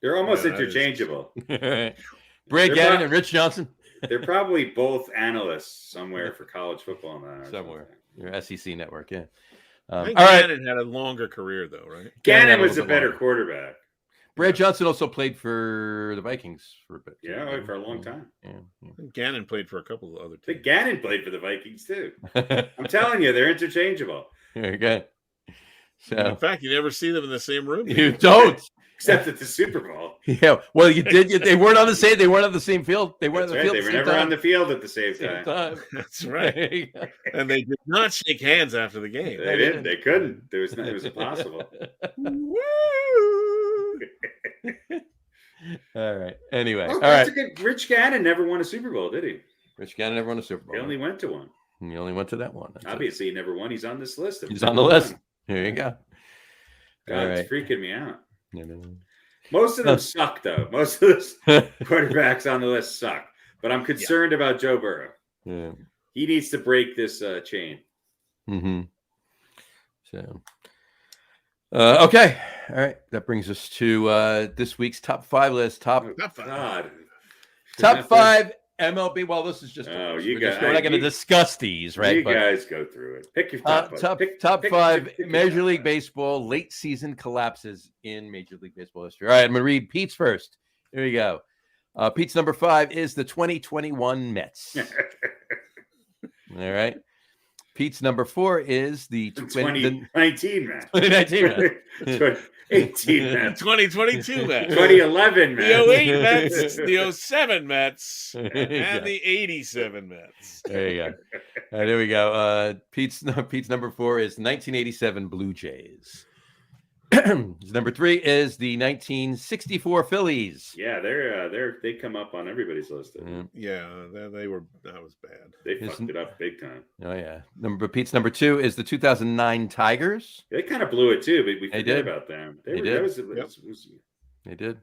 They're almost interchangeable. Brad Gannon and Rich Johnson. They're probably both analysts somewhere for college football now. Somewhere. Your SEC network, yeah. I think Gannon had a longer career, though, right? Gannon was a better quarterback. Brad Johnson also played for the Vikings for a bit. Yeah, for a long time. Yeah. I think Gannon played for a couple of other teams. I think Gannon played for the Vikings, too. I'm telling you, they're interchangeable. There you go. So, in fact, you never see them in the same room. You don't. Except at the Super Bowl. Yeah. Well, you did. They weren't on the same. They weren't on the same field. They weren't on the field. They were never on the field at the same time. That's right. And they did not shake hands after the game. They didn't. They couldn't. It was impossible. Woo! All right. Anyway. All right. Rich Gannon never won a Super Bowl, did he? Rich Gannon never won a Super Bowl. He only went to one. He only went to that one. Obviously, he never won. He's on this list. He's on the list. There you go. God, it's freaking me out. Most of them suck, though. Most of those quarterbacks on the list suck. But I'm concerned about Joe Burrow. Yeah. He needs to break this chain. Mm-hmm. So, okay. All right. That brings us to this week's top 5 list. Top God. 5 MLB. Well, this is just. Oh, we're not going to discuss these, right? You guys go through it. Pick your top. Top 5 Major League Baseball late season collapses in Major League Baseball history. All right, I'm going to read Pete's first. Here we go. Pete's number 5 is the 2021 Mets. All right. Pete's number 4 is the 2019 Mets. 2019 Mets. 2018 Mets. 2022 Mets. 2011 Mets. The 08 Mets, the 07 Mets, and the 87 Mets. There you go. All right, there we go. Pete's number 4 is 1987 Blue Jays. His number 3 is the 1964 Phillies. Yeah, they come up on everybody's list. Yeah, that was bad. They fucked it up big time. Oh yeah. Pete's number 2 is the 2009 Tigers. They kind of blew it too, but we forget about them. They did. They did.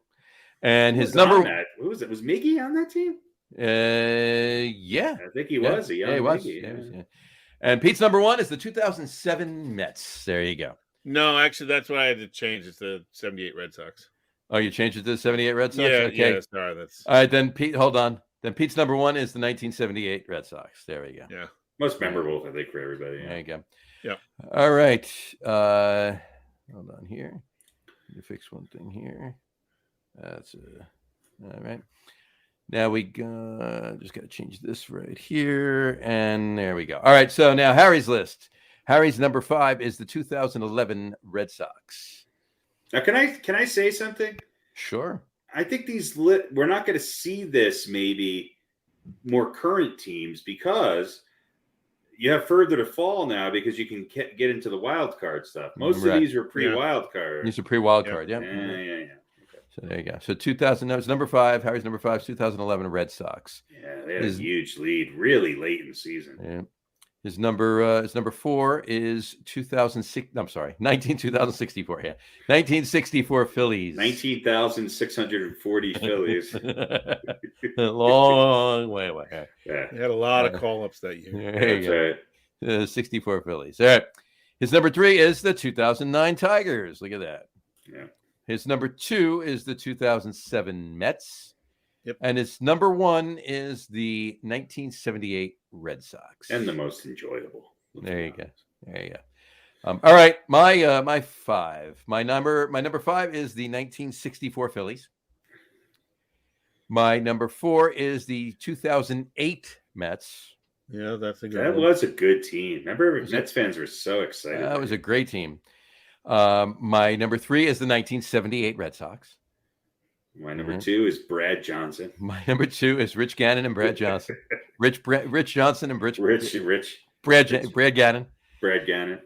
And his number. Who was it? Was Miggy on that team? Yeah. I think he was. He was. Yeah. And Pete's number 1 is the 2007 Mets. There you go. No, actually, that's why I had to change. It's the 78 Red Sox. Oh, you changed it to the 78 Red Sox? Yeah, okay. Yeah, sorry. That's... All right, then, Pete, hold on. Then Pete's number 1 is the 1978 Red Sox. There we go. Yeah. Most memorable, I think, for everybody. Yeah. There you go. Yeah. All right. Hold on here. Let me fix one thing here. That's all right. Now we just got to change this right here. And there we go. All right. So now Harry's list. Harry's number 5 is the 2011 Red Sox. Now, can I say something? Sure. I think we're not going to see this maybe more current teams because you have further to fall now because you can get into the wild card stuff. Most of these are pre-wild card. These are pre-wild card. Yeah. Yeah. Okay. So there you go. So 2000. That was number 5. Harry's number 5. 2011 Red Sox. Yeah, they had a huge lead really late in the season. Yeah. His number 4 is 2006. I'm sorry, 2064. Yeah, 1964 Phillies. 19,640 Phillies. Long way away. Yeah, he had a lot of call-ups that year. There you go. Right. 64 Phillies. All right. His number 3 is the 2009 Tigers. Look at that. Yeah. His number 2 is the 2007 Mets. Yep. And his number 1 is the 1978 Red Sox. And the most enjoyable. There you go. There you go. All right. My 5. My number 5 is the 1964 Phillies. My number 4 is the 2008 Mets. Yeah, that's a good That one. was a good team. Remember, Mets fans were so excited. That was a great team. My number 3 is the 1978 Red Sox. My number 2 is Brad Johnson. My number 2 is Rich Gannon and Brad Johnson. Rich Johnson and Brad Gannon. Brad Gannon.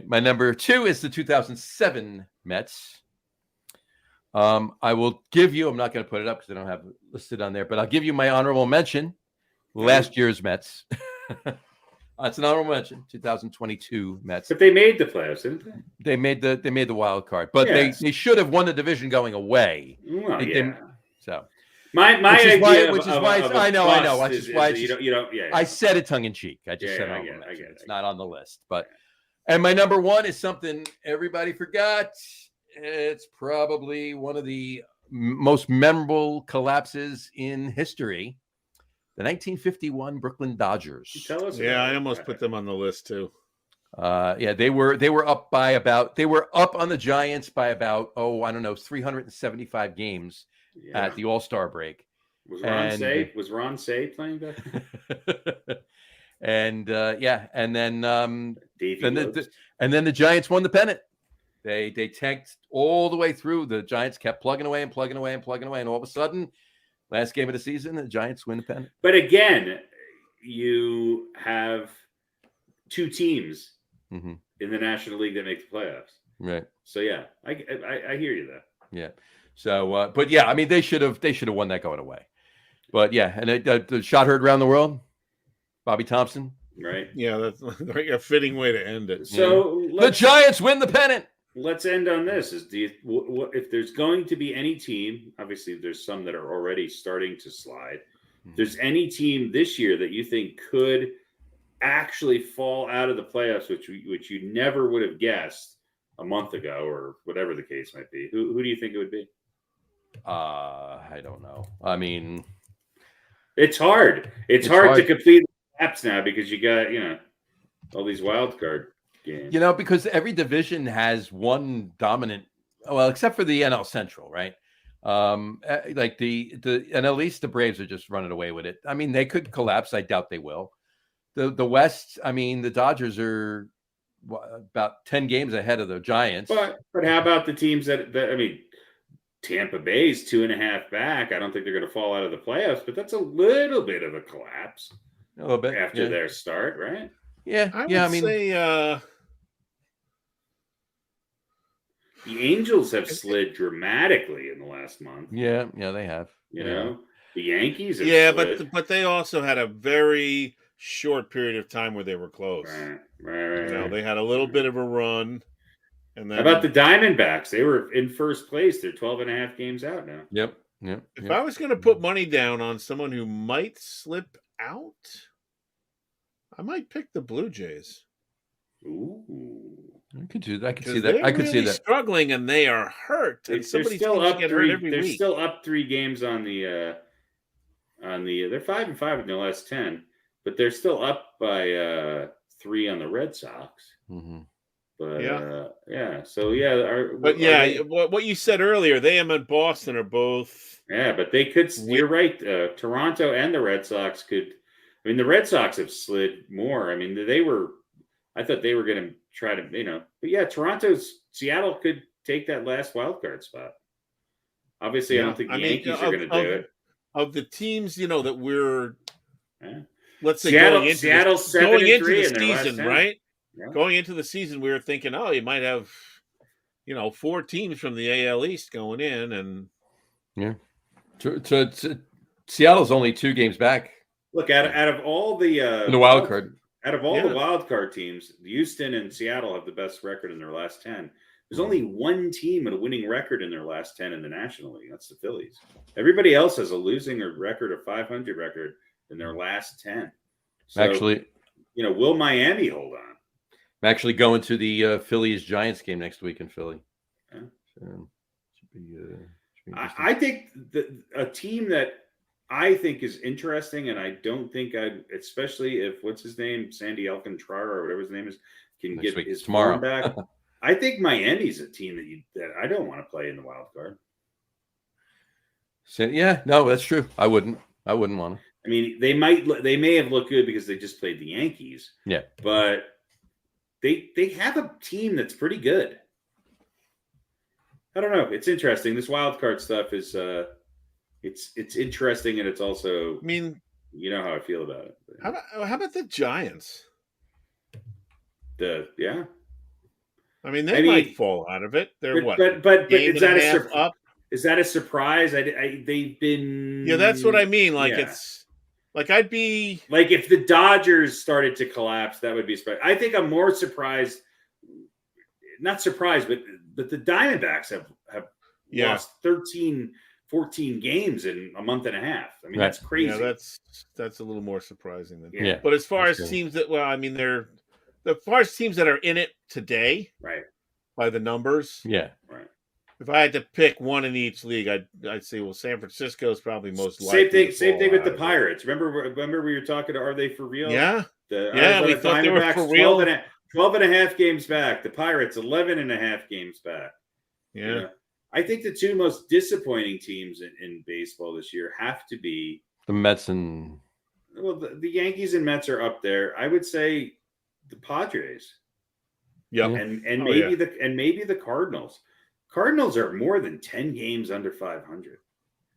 My number 2 is the 2007 Mets. I will give you. I'm not going to put it up because I don't have it listed on there, but I'll give you my honorable mention. Last year's Mets. It's an honorable mention. 2022 Mets. But they made the playoffs, didn't they? They made the wild card, but they should have won the division going away. Well, So my idea, which is why I know. I said it tongue in cheek. I just said honorable mention. It's not on the list, and my number 1 is something everybody forgot. It's probably one of the most memorable collapses in history. The 1951 Brooklyn Dodgers. Tell us. Yeah, I almost put them on the list too. They were up on the Giants by about 375 games at the All-Star break. Was Ron Say playing back then? and then then the Giants won the pennant. They tanked all the way through. The Giants kept plugging away, and all of a sudden, last game of the season, the Giants win the pennant. But again, you have 2 teams in the National League that make the playoffs. Right. So yeah, I hear you there. Yeah. So, but yeah, I mean, they should have won that going away. But yeah, and the shot heard around the world. Bobby Thompson. Right. Yeah, that's like a fitting way to end it. So the Giants win the pennant. let's end on this: if there's going to be any team, obviously there's some that are already starting to slide. If there's any team this year that you think could actually fall out of the playoffs, which you never would have guessed a month ago, or whatever the case might be, who do you think it would be? I don't know. I mean, it's hard. It's hard to complete the apps now because you got all these wild card games. Because every division has one dominant. Well, except for the NL Central, right? Like the and at least the Braves are just running away with it. I mean, they could collapse. I doubt they will. The West. I mean, the Dodgers are about 10 games ahead of the Giants. But how about the teams that I mean, Tampa Bay's 2.5 back. I don't think they're going to fall out of the playoffs, but that's a little bit of a collapse. A little bit after their start, right? Yeah, I would say the Angels have slid dramatically in the last month. Yeah, they have. You know, the Yankees have slid. but they also had a very short period of time where they were close. Right. They had a little bit of a run. And then, how about the Diamondbacks? They were in first place. They're 12.5 games out now. Yep. If I was going to put money down on someone who might slip out, I might pick the Blue Jays. Ooh. I could do that. I could see that. I could see that. Struggling, and they are hurt. And somebody's still up get hurt every week. They're still up 3 games on the. They're 5-5 in their last 10, but they're still up by 3 on the Red Sox. Mm-hmm. But what you said earlier, they and Boston are both. Yeah, but they could. You're right. Toronto and the Red Sox could. I mean, the Red Sox have slid more. I mean, I thought they were going to try to, But yeah, Seattle could take that last wild card spot. Obviously, I don't think the Yankees are going to do it. Of the teams, that we're, let's say Seattle going into the season, right? Yeah. Going into the season, we were thinking, you might have, 4 teams from the AL East going in, and Seattle's only 2 games back. Look, out of all the wild card, out of all the wild card teams, Houston and Seattle have the best record in their last 10. There's only one team with a winning record in their last 10 in the National League. That's the Phillies. Everybody else has a losing record of 500 record in their last 10. So, actually, will Miami hold on? I'm actually going to the Phillies Giants game next week in Philly. Yeah. So, should be I think a team that I think is interesting, and I don't think especially if what's his name, Sandy Alcantara or whatever his name is, can get his form back. I think Miami's a team that I don't want to play in the wild card. So, no, that's true. I wouldn't want to. I mean, they may have looked good because they just played the Yankees. Yeah, but they have a team that's pretty good. I don't know. It's interesting. This wild card stuff is it's interesting, and it's also. I mean, you know how I feel about it. How about the Giants? I mean, they might fall out of it. They're but is that a surprise? They've been. Yeah, that's what I mean. It's like I'd be like if the Dodgers started to collapse, that would be surprising. I think I'm more surprised. Not surprised, but the Diamondbacks have lost 13, 14 games in a month and a half. I mean, that's crazy. Yeah, that's a little more surprising than yeah. But as far as teams that, they're the far as teams that are in it today, right? By the numbers, right. If I had to pick one in each league, I'd say San Francisco is probably most likely. Same thing with the Pirates. Remember we were talking to Are They For Real? Yeah, we thought they were for real. 12 and a half games back. The Pirates 11 and a half games back. Yeah. I think the 2 most disappointing teams in baseball this year have to be the Mets and the Yankees and Mets are up there. I would say the Padres. Yeah. And maybe the Cardinals. Cardinals are more than 10 games under 500.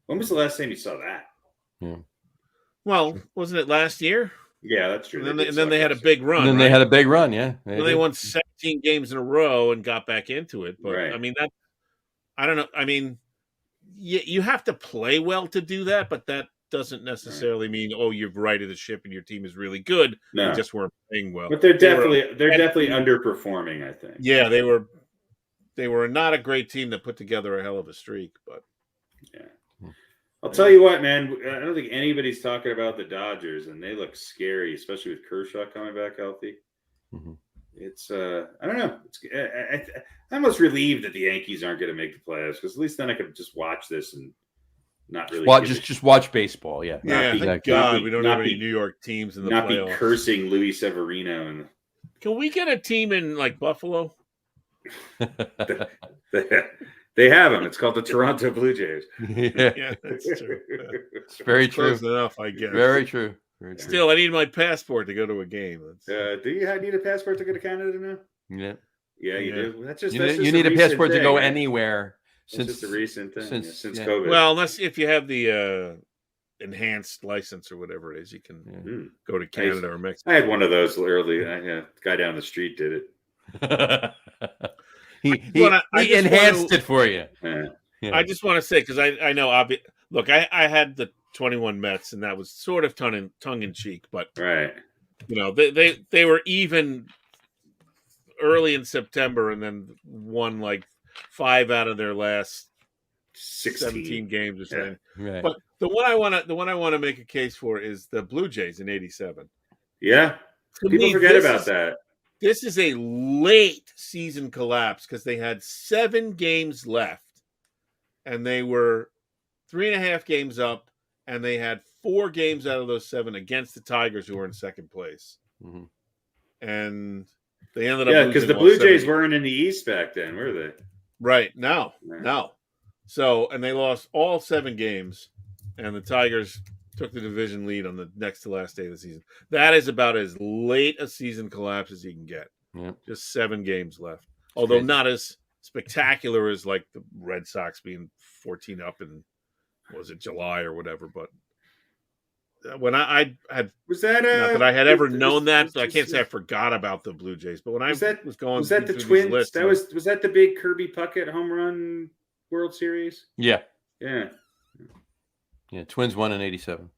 When was the last time you saw that? Yeah. Well, wasn't it last year? Yeah, that's true. And then they had a big run. And then they had a big run, yeah. They won 17 games in a row and got back into it. But right. I mean, I don't know. I mean, you have to play well to do that, but that doesn't necessarily mean you've righted the ship and your team is really good. No. They just weren't playing well. But they're definitely underperforming, I think. Yeah, they were they were not a great team that put together a hell of a streak, but I'll tell you what, man. I don't think anybody's talking about the Dodgers, and they look scary, especially with Kershaw coming back healthy. Mhm. It's I don't know. I'm almost relieved that the Yankees aren't going to make the playoffs, because at least then I could just watch this and not really Just watch baseball. Yeah. yeah, thank God we don't have any New York teams in the not playoffs. be cursing Luis Severino and Can we get a team in like Buffalo? they have them. It's called the Toronto Blue Jays. Yeah, that's true. It's very true. Close enough, I guess. Very true. Very true. Still, I need my passport to go to a game. Do you need a passport to go to Canada now? Yeah. Yeah, you do. That's just You need a passport to go anywhere. It's just a recent thing since yeah. COVID. Well, unless if you have the enhanced license or whatever it is, you can go to Canada or Mexico. I had one of those early. The guy down the street did it. he enhanced it for you. Yeah. Yeah. I just want to say, because I know, look, I had the 21 Mets, and that was sort of tongue in cheek, but Right. you know, they were even early in September, and then won like 5 out of their last 17 games or something. Right. But the one I want to make a case for is the Blue Jays in '87. Yeah. People forget about that. This is a late season collapse because they had 7 games left, and they were 3.5 games up, and they had 4 games out of those 7 against the Tigers, who were in second place. Mhm. And they ended up because the Blue Jays weren't in the East back then, were they? Right. No. Yeah. No. So, and they lost all 7 games, and the Tigers took the division lead on the next to last day of the season. That is about as late a season collapse as you can get. Yeah. Just 7 games left. Although not as spectacular as like the Red Sox being 14 up in, was it July or whatever, but when I had, Was that not that I had ever known that, so I can't say I forgot about the Blue Jays, but when was I was going, was that the through Twins? these lists, Was that the big Kirby Puckett home run World Series? Yeah. Yeah. Yeah. Twins won in '87.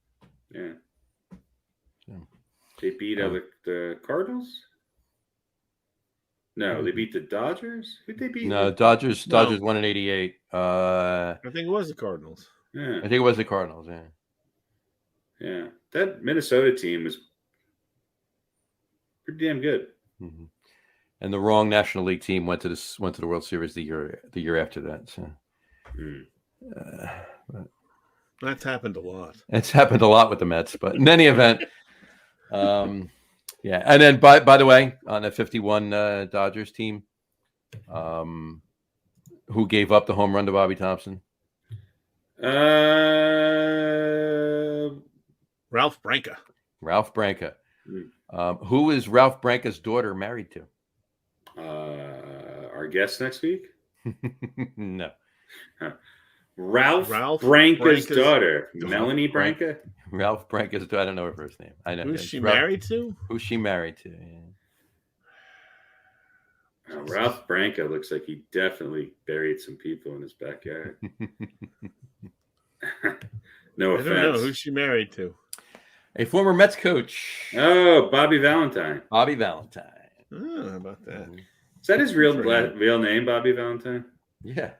Yeah. Yeah. They beat the Cardinals? No, they beat the Dodgers? Who'd they beat? No, Dodgers won in '88. I think it was the Cardinals. Yeah. I think it was the Cardinals. Yeah. Yeah. That Minnesota team was pretty damn good. Mm-hmm. And the wrong National League team went to the World Series the year after that. So. That's happened a lot. It's happened a lot with the Mets, but in any event, yeah. And then, by the way, on the 51 Dodgers team, who gave up the home run to Bobby Thompson? Ralph Branca. Ralph Branca. Who is Ralph Branca's daughter married to? Our guest next week? No. Ralph Branca's daughter, Melanie Branca. Ralph Branca's daughter. I don't know her first name. I know. Who's she married to? Who's she married to? Yeah. Ralph Branca looks like he definitely buried some people in his backyard. No offense. I don't know. Who's she married to? A former Mets coach. Oh, Bobby Valentine. Bobby Valentine. Oh, how about that? Is that his real name, Bobby Valentine? Yeah.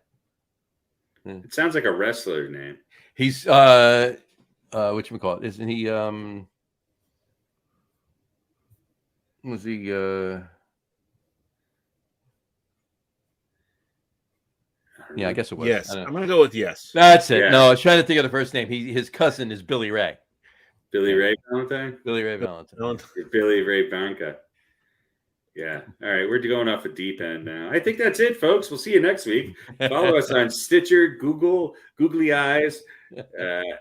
It sounds like a wrestler name. He's whatchamacallit? Isn't he was he yeah, I guess it was. Yes. I'm gonna go with yes. That's it. Yeah. No, I was trying to think of the first name. His cousin is Billy Ray. Billy Ray Valentine? Billy Ray Valentine. Billy Ray Branca. Yeah. All right. We're going off a deep end now. I think that's it, folks. We'll see you next week. Follow us on Stitcher, Google, Googly Eyes,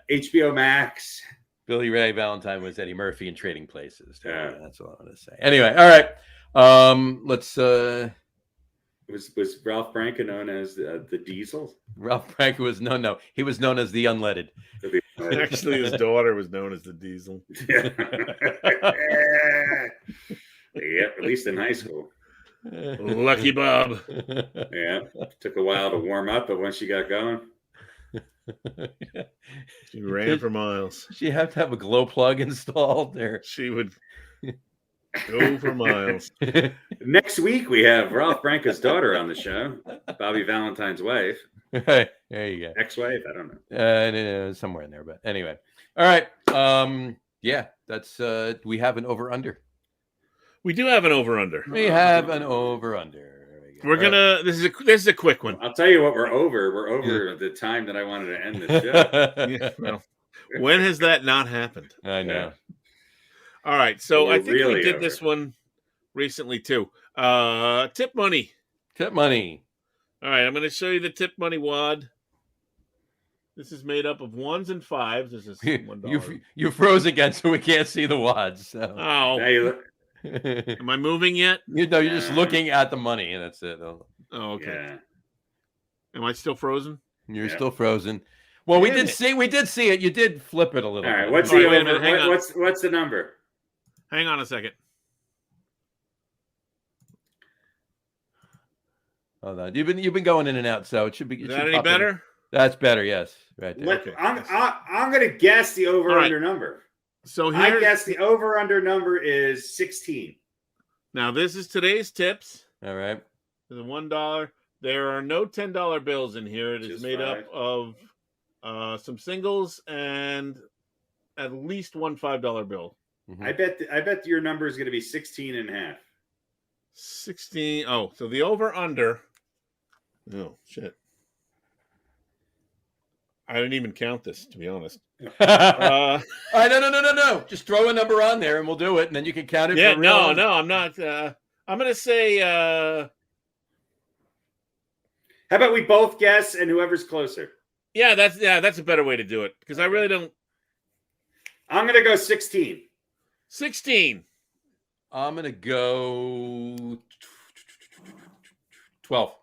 HBO Max. Billy Ray Valentine was Eddie Murphy in Trading Places. Yeah. That's all I'm going to say. Anyway, all right. Let's. Was Ralph Branca known as the Diesel? Ralph Branca was he was known as the Unleaded. Actually, his daughter was known as the Diesel. Yeah, at least in high school. Lucky Bob. Yeah, took a while to warm up, but once she got going, she ran for miles. She have to have a glow plug installed there. She would. Go for miles. Next week we have Ralph Branca's daughter on the show, Bobby Valentine's wife, There you go. ex-wife. I don't know. Somewhere in there, but anyway. All right. Yeah, that's we have an over/under. We do have an over/under. We have an over/under. We're gonna. This is a quick one. I'll tell you what. We're over the time that I wanted to end the show. Yeah, well, when has that not happened? I know. All right, so We're I think really we did over. this one recently too. Tip money. Tip money. All right, I'm going to show you the tip money wad. This is made up of ones and fives. This is $1. You froze again, so we can't see the wads. So. Oh, Now you look, am I moving yet? You're just looking at the money, and that's it. Oh, okay. yeah. Am I still frozen? You're Yeah. still frozen. Well, we Damn did it. see it. You did flip it a little All right. bit. What's All the right, wait a over? minute, hang on. What's the number? Hang on a second. Hold on. You've been going in and out, so it should be. Is that any better? That's better. Yes, right there. Okay. I'm going to guess the over/under number. So I here, guess the over/under number is 16. now this is today's tips. All right. The $1. There are no $10 bills in here. It is Just made five. up of some singles and at least one $5 bill. Mhm. I bet your number is going to be 16 and a half. 16. Oh, so the over/under. Oh shit! I didn't even count this, to be honest. All right, no. Just throw a number on there, and we'll do it, and then you can count it. Yeah, for real. no, I'm not. I'm gonna say. How about we both guess and whoever's closer? Yeah, that's a better way to do it because I really don't. I'm going to go 16. 16. I'm gonna go 12.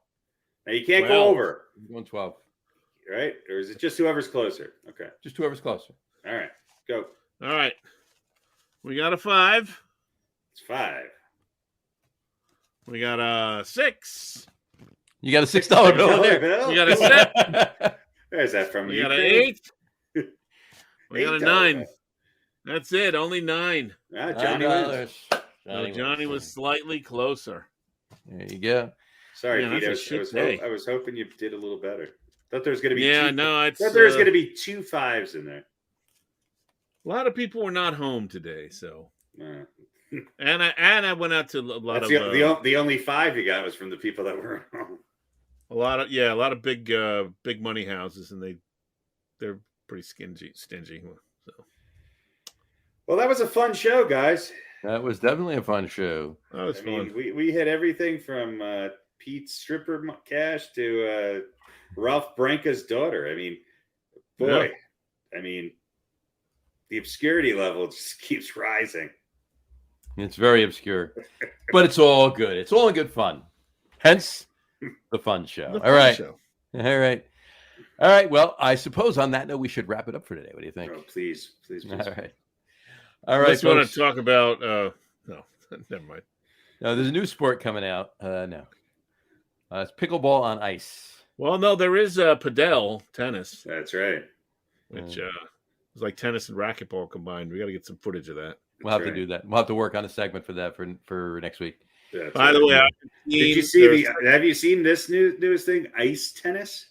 Now you can't 12. go over, I'm going 12. right? Or is it just whoever's closer? Okay. Just whoever's closer. All right. Go. All right. We got a 5. It's 5. We got a 6. You got a $6 bill there. Bill? We got a 7. Where's that from? We got an Ukraine? 8. We got a $8 9. bill. That's it. Only 9. Ah, Johnny wins. Johnny was slightly closer. There you go. Sorry, Man, Pete. that's a shit day. I was hoping you did a little better. Thought there was going to be It's thought there was going to be 2 5s in there. a lot of people were not home today, so Uh, and I went out to a lot that's of the only 5 you got was from the people that were home. a lot of big money houses, and they're pretty stingy. So Well, that was a fun show, guys. That was definitely a fun show. that was I fun. mean, we hit everything from Pete's stripper cash to Ralph Branca's daughter. I mean, boy, I mean, the obscurity level just keeps rising. It's very obscure, but it's all good. It's all in good fun. Hence the fun show. The All fun right. show. All right. Well, I suppose on that note, we should wrap it up for today. What do you think? Oh, please. All right. All right. Unless you want folks. to talk about no, never mind. No, there's a new sport coming out. No. It's pickleball on ice. Well, no, there is padel tennis, That's right. which is like tennis and racquetball combined. We got to get some footage of that. We'll have That's to do right. that. We'll have to work on a segment for that for next week. That's By the right. way, Did you see have you seen this newest thing? Ice tennis?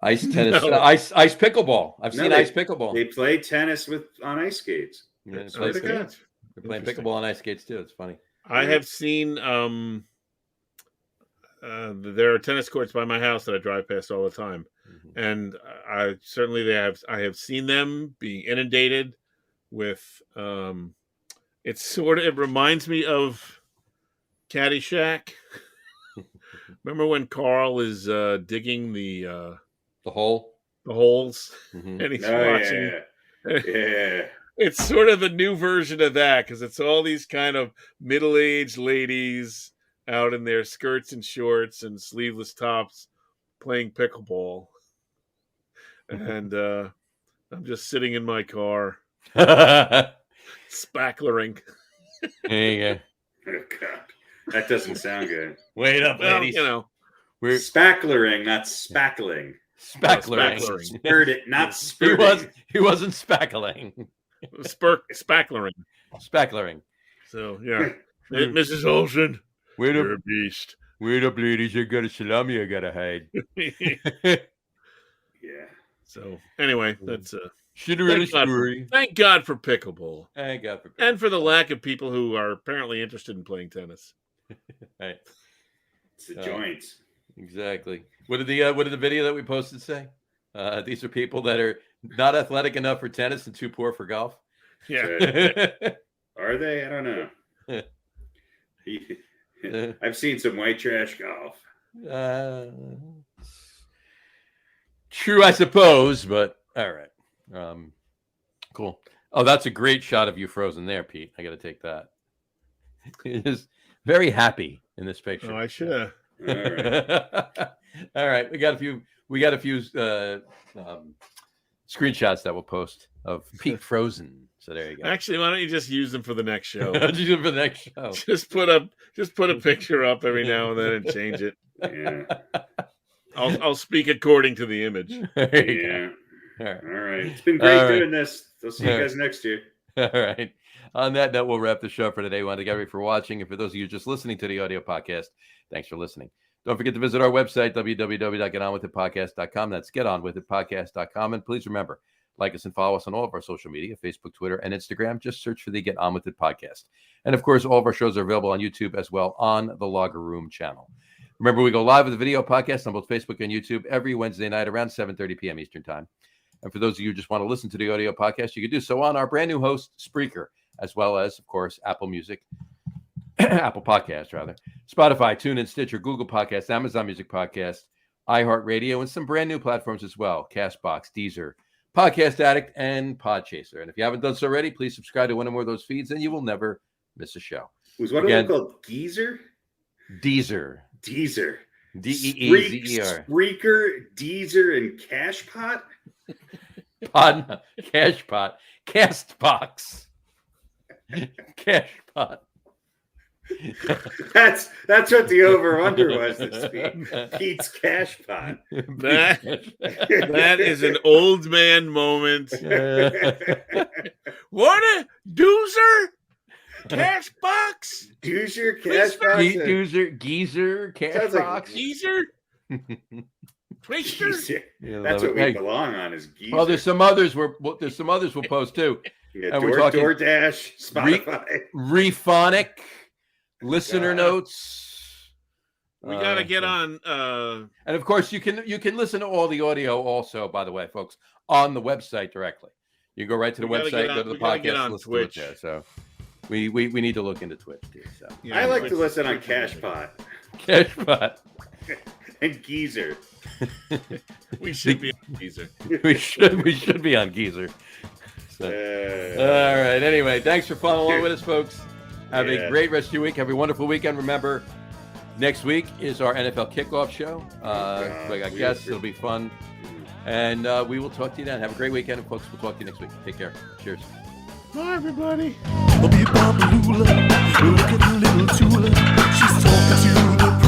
Ice tennis, No. ice pickleball. I've seen they- ice pickleball. They play tennis on ice skates. Yeah, That's play what they skates. got. They're playing Interesting. pickleball on ice skates too. It's funny. I have seen there are tennis courts by my house that I drive past all the time, Mhm. and I have seen them being inundated with it reminds me of Caddyshack. Remember when Carl is digging the hole. holes Mhm. and he's Oh, watching? yeah. It's sort of the new version of that because it's all these kind of middle-aged ladies out in their skirts and shorts and sleeveless tops playing pickleball. And I'm just sitting in my car, spackling. There you go. Oh, God. That doesn't sound good. Wait up, Well, ladies. you know, We're Spackling, not spackling. spackling. spackling. Heard it, not He spurting. wasn't spackling. spackling. Spackling. So yeah, Mrs. Olsen, Wait you're up, a beast. wait up, ladies. I got a salami I gotta hide. Yeah. So anyway, that's Cinderella story. Thank God for pickleball, I got for and for the lack of people who are apparently interested in playing tennis. Right. It's the joints. Exactly. What did the video that we posted say? These are people that are not athletic enough for tennis and too poor for golf. Yeah. Are they? I don't know. I've seen some white trash golf. True, I suppose, but all right. Cool. Oh, that's a great shot of you frozen there, Pete. I got to take that. He is very happy in this picture. Oh, I should have. All right. All right. We got a few screenshots that we'll post of Pete frozen. So there you go. Actually, why don't you just use them for the next show? Just use it for the next show. Just put a picture up every now and then and change it. Yeah. I'll speak according to the image. There you Yeah. go. All right. All right. It's been great All right. doing this. I'll see you All right. guys next year. All right. On that note, we'll wrap the show for today. I want to thank everybody for watching. And for those of you just listening to the audio podcast, thanks for listening. Don't forget to visit our website, www.getonwithitpodcast.com. That's getonwithitpodcast.com. And please remember, like us and follow us on all of our social media, Facebook, Twitter, and Instagram. Just search for the Get On With It podcast. And of course, all of our shows are available on YouTube as well on the Logger Room channel. Remember, we go live with a video podcast on both Facebook and YouTube every Wednesday night around 7:30 p.m. Eastern Time. And for those of you who just want to listen to the audio podcast, you can do so on our brand new host, Spreaker, as well as, of course, Apple Music, Apple Podcasts, rather, Spotify, TuneIn, Stitcher, Google Podcasts, Amazon Music Podcast, iHeartRadio, and some brand new platforms as well, CastBox, Deezer, Podcast Addict, and Podchaser. And if you haven't done so already, please subscribe to one or more of those feeds, and you will never miss a show. Was one of them called Geezer? Deezer. Deezer. Deezer. Spreaker, Deezer, and Cashpot? Cashpot. Castbox. Cashpot. That's what the over-under was this week. Pete's Cashpot. That is an old man moment. What a doozer! Cash box? Doozer, Cashpot? Geezer, Cashbox. Geezer? Twister? Geezer. Yeah, That's what we belong on is Geezer. Well, there's some others we'll post too. Yeah, and we're talking DoorDash, Spotify. Rephonic, listener notes. We gotta get on. And of course, you can listen to all the audio also. By the way, folks, on the website directly. You go right to the website, go to the podcast, listen to it there. So we need to look into Twitch too. So Yeah, I like to listen on Cashpot Cashpot. and Geezer. We should be on Geezer. we should be on Geezer. So, all right. Anyway, thanks for following along with us, folks. Have a great rest of your week. Have a wonderful weekend. Remember, next week is our NFL kickoff show. I guess it'll be fun. And we will talk to you then. Have a great weekend, and folks, we'll talk to you next week. Take care. Cheers. Bye, everybody. Look at the little Tula. She's talking to the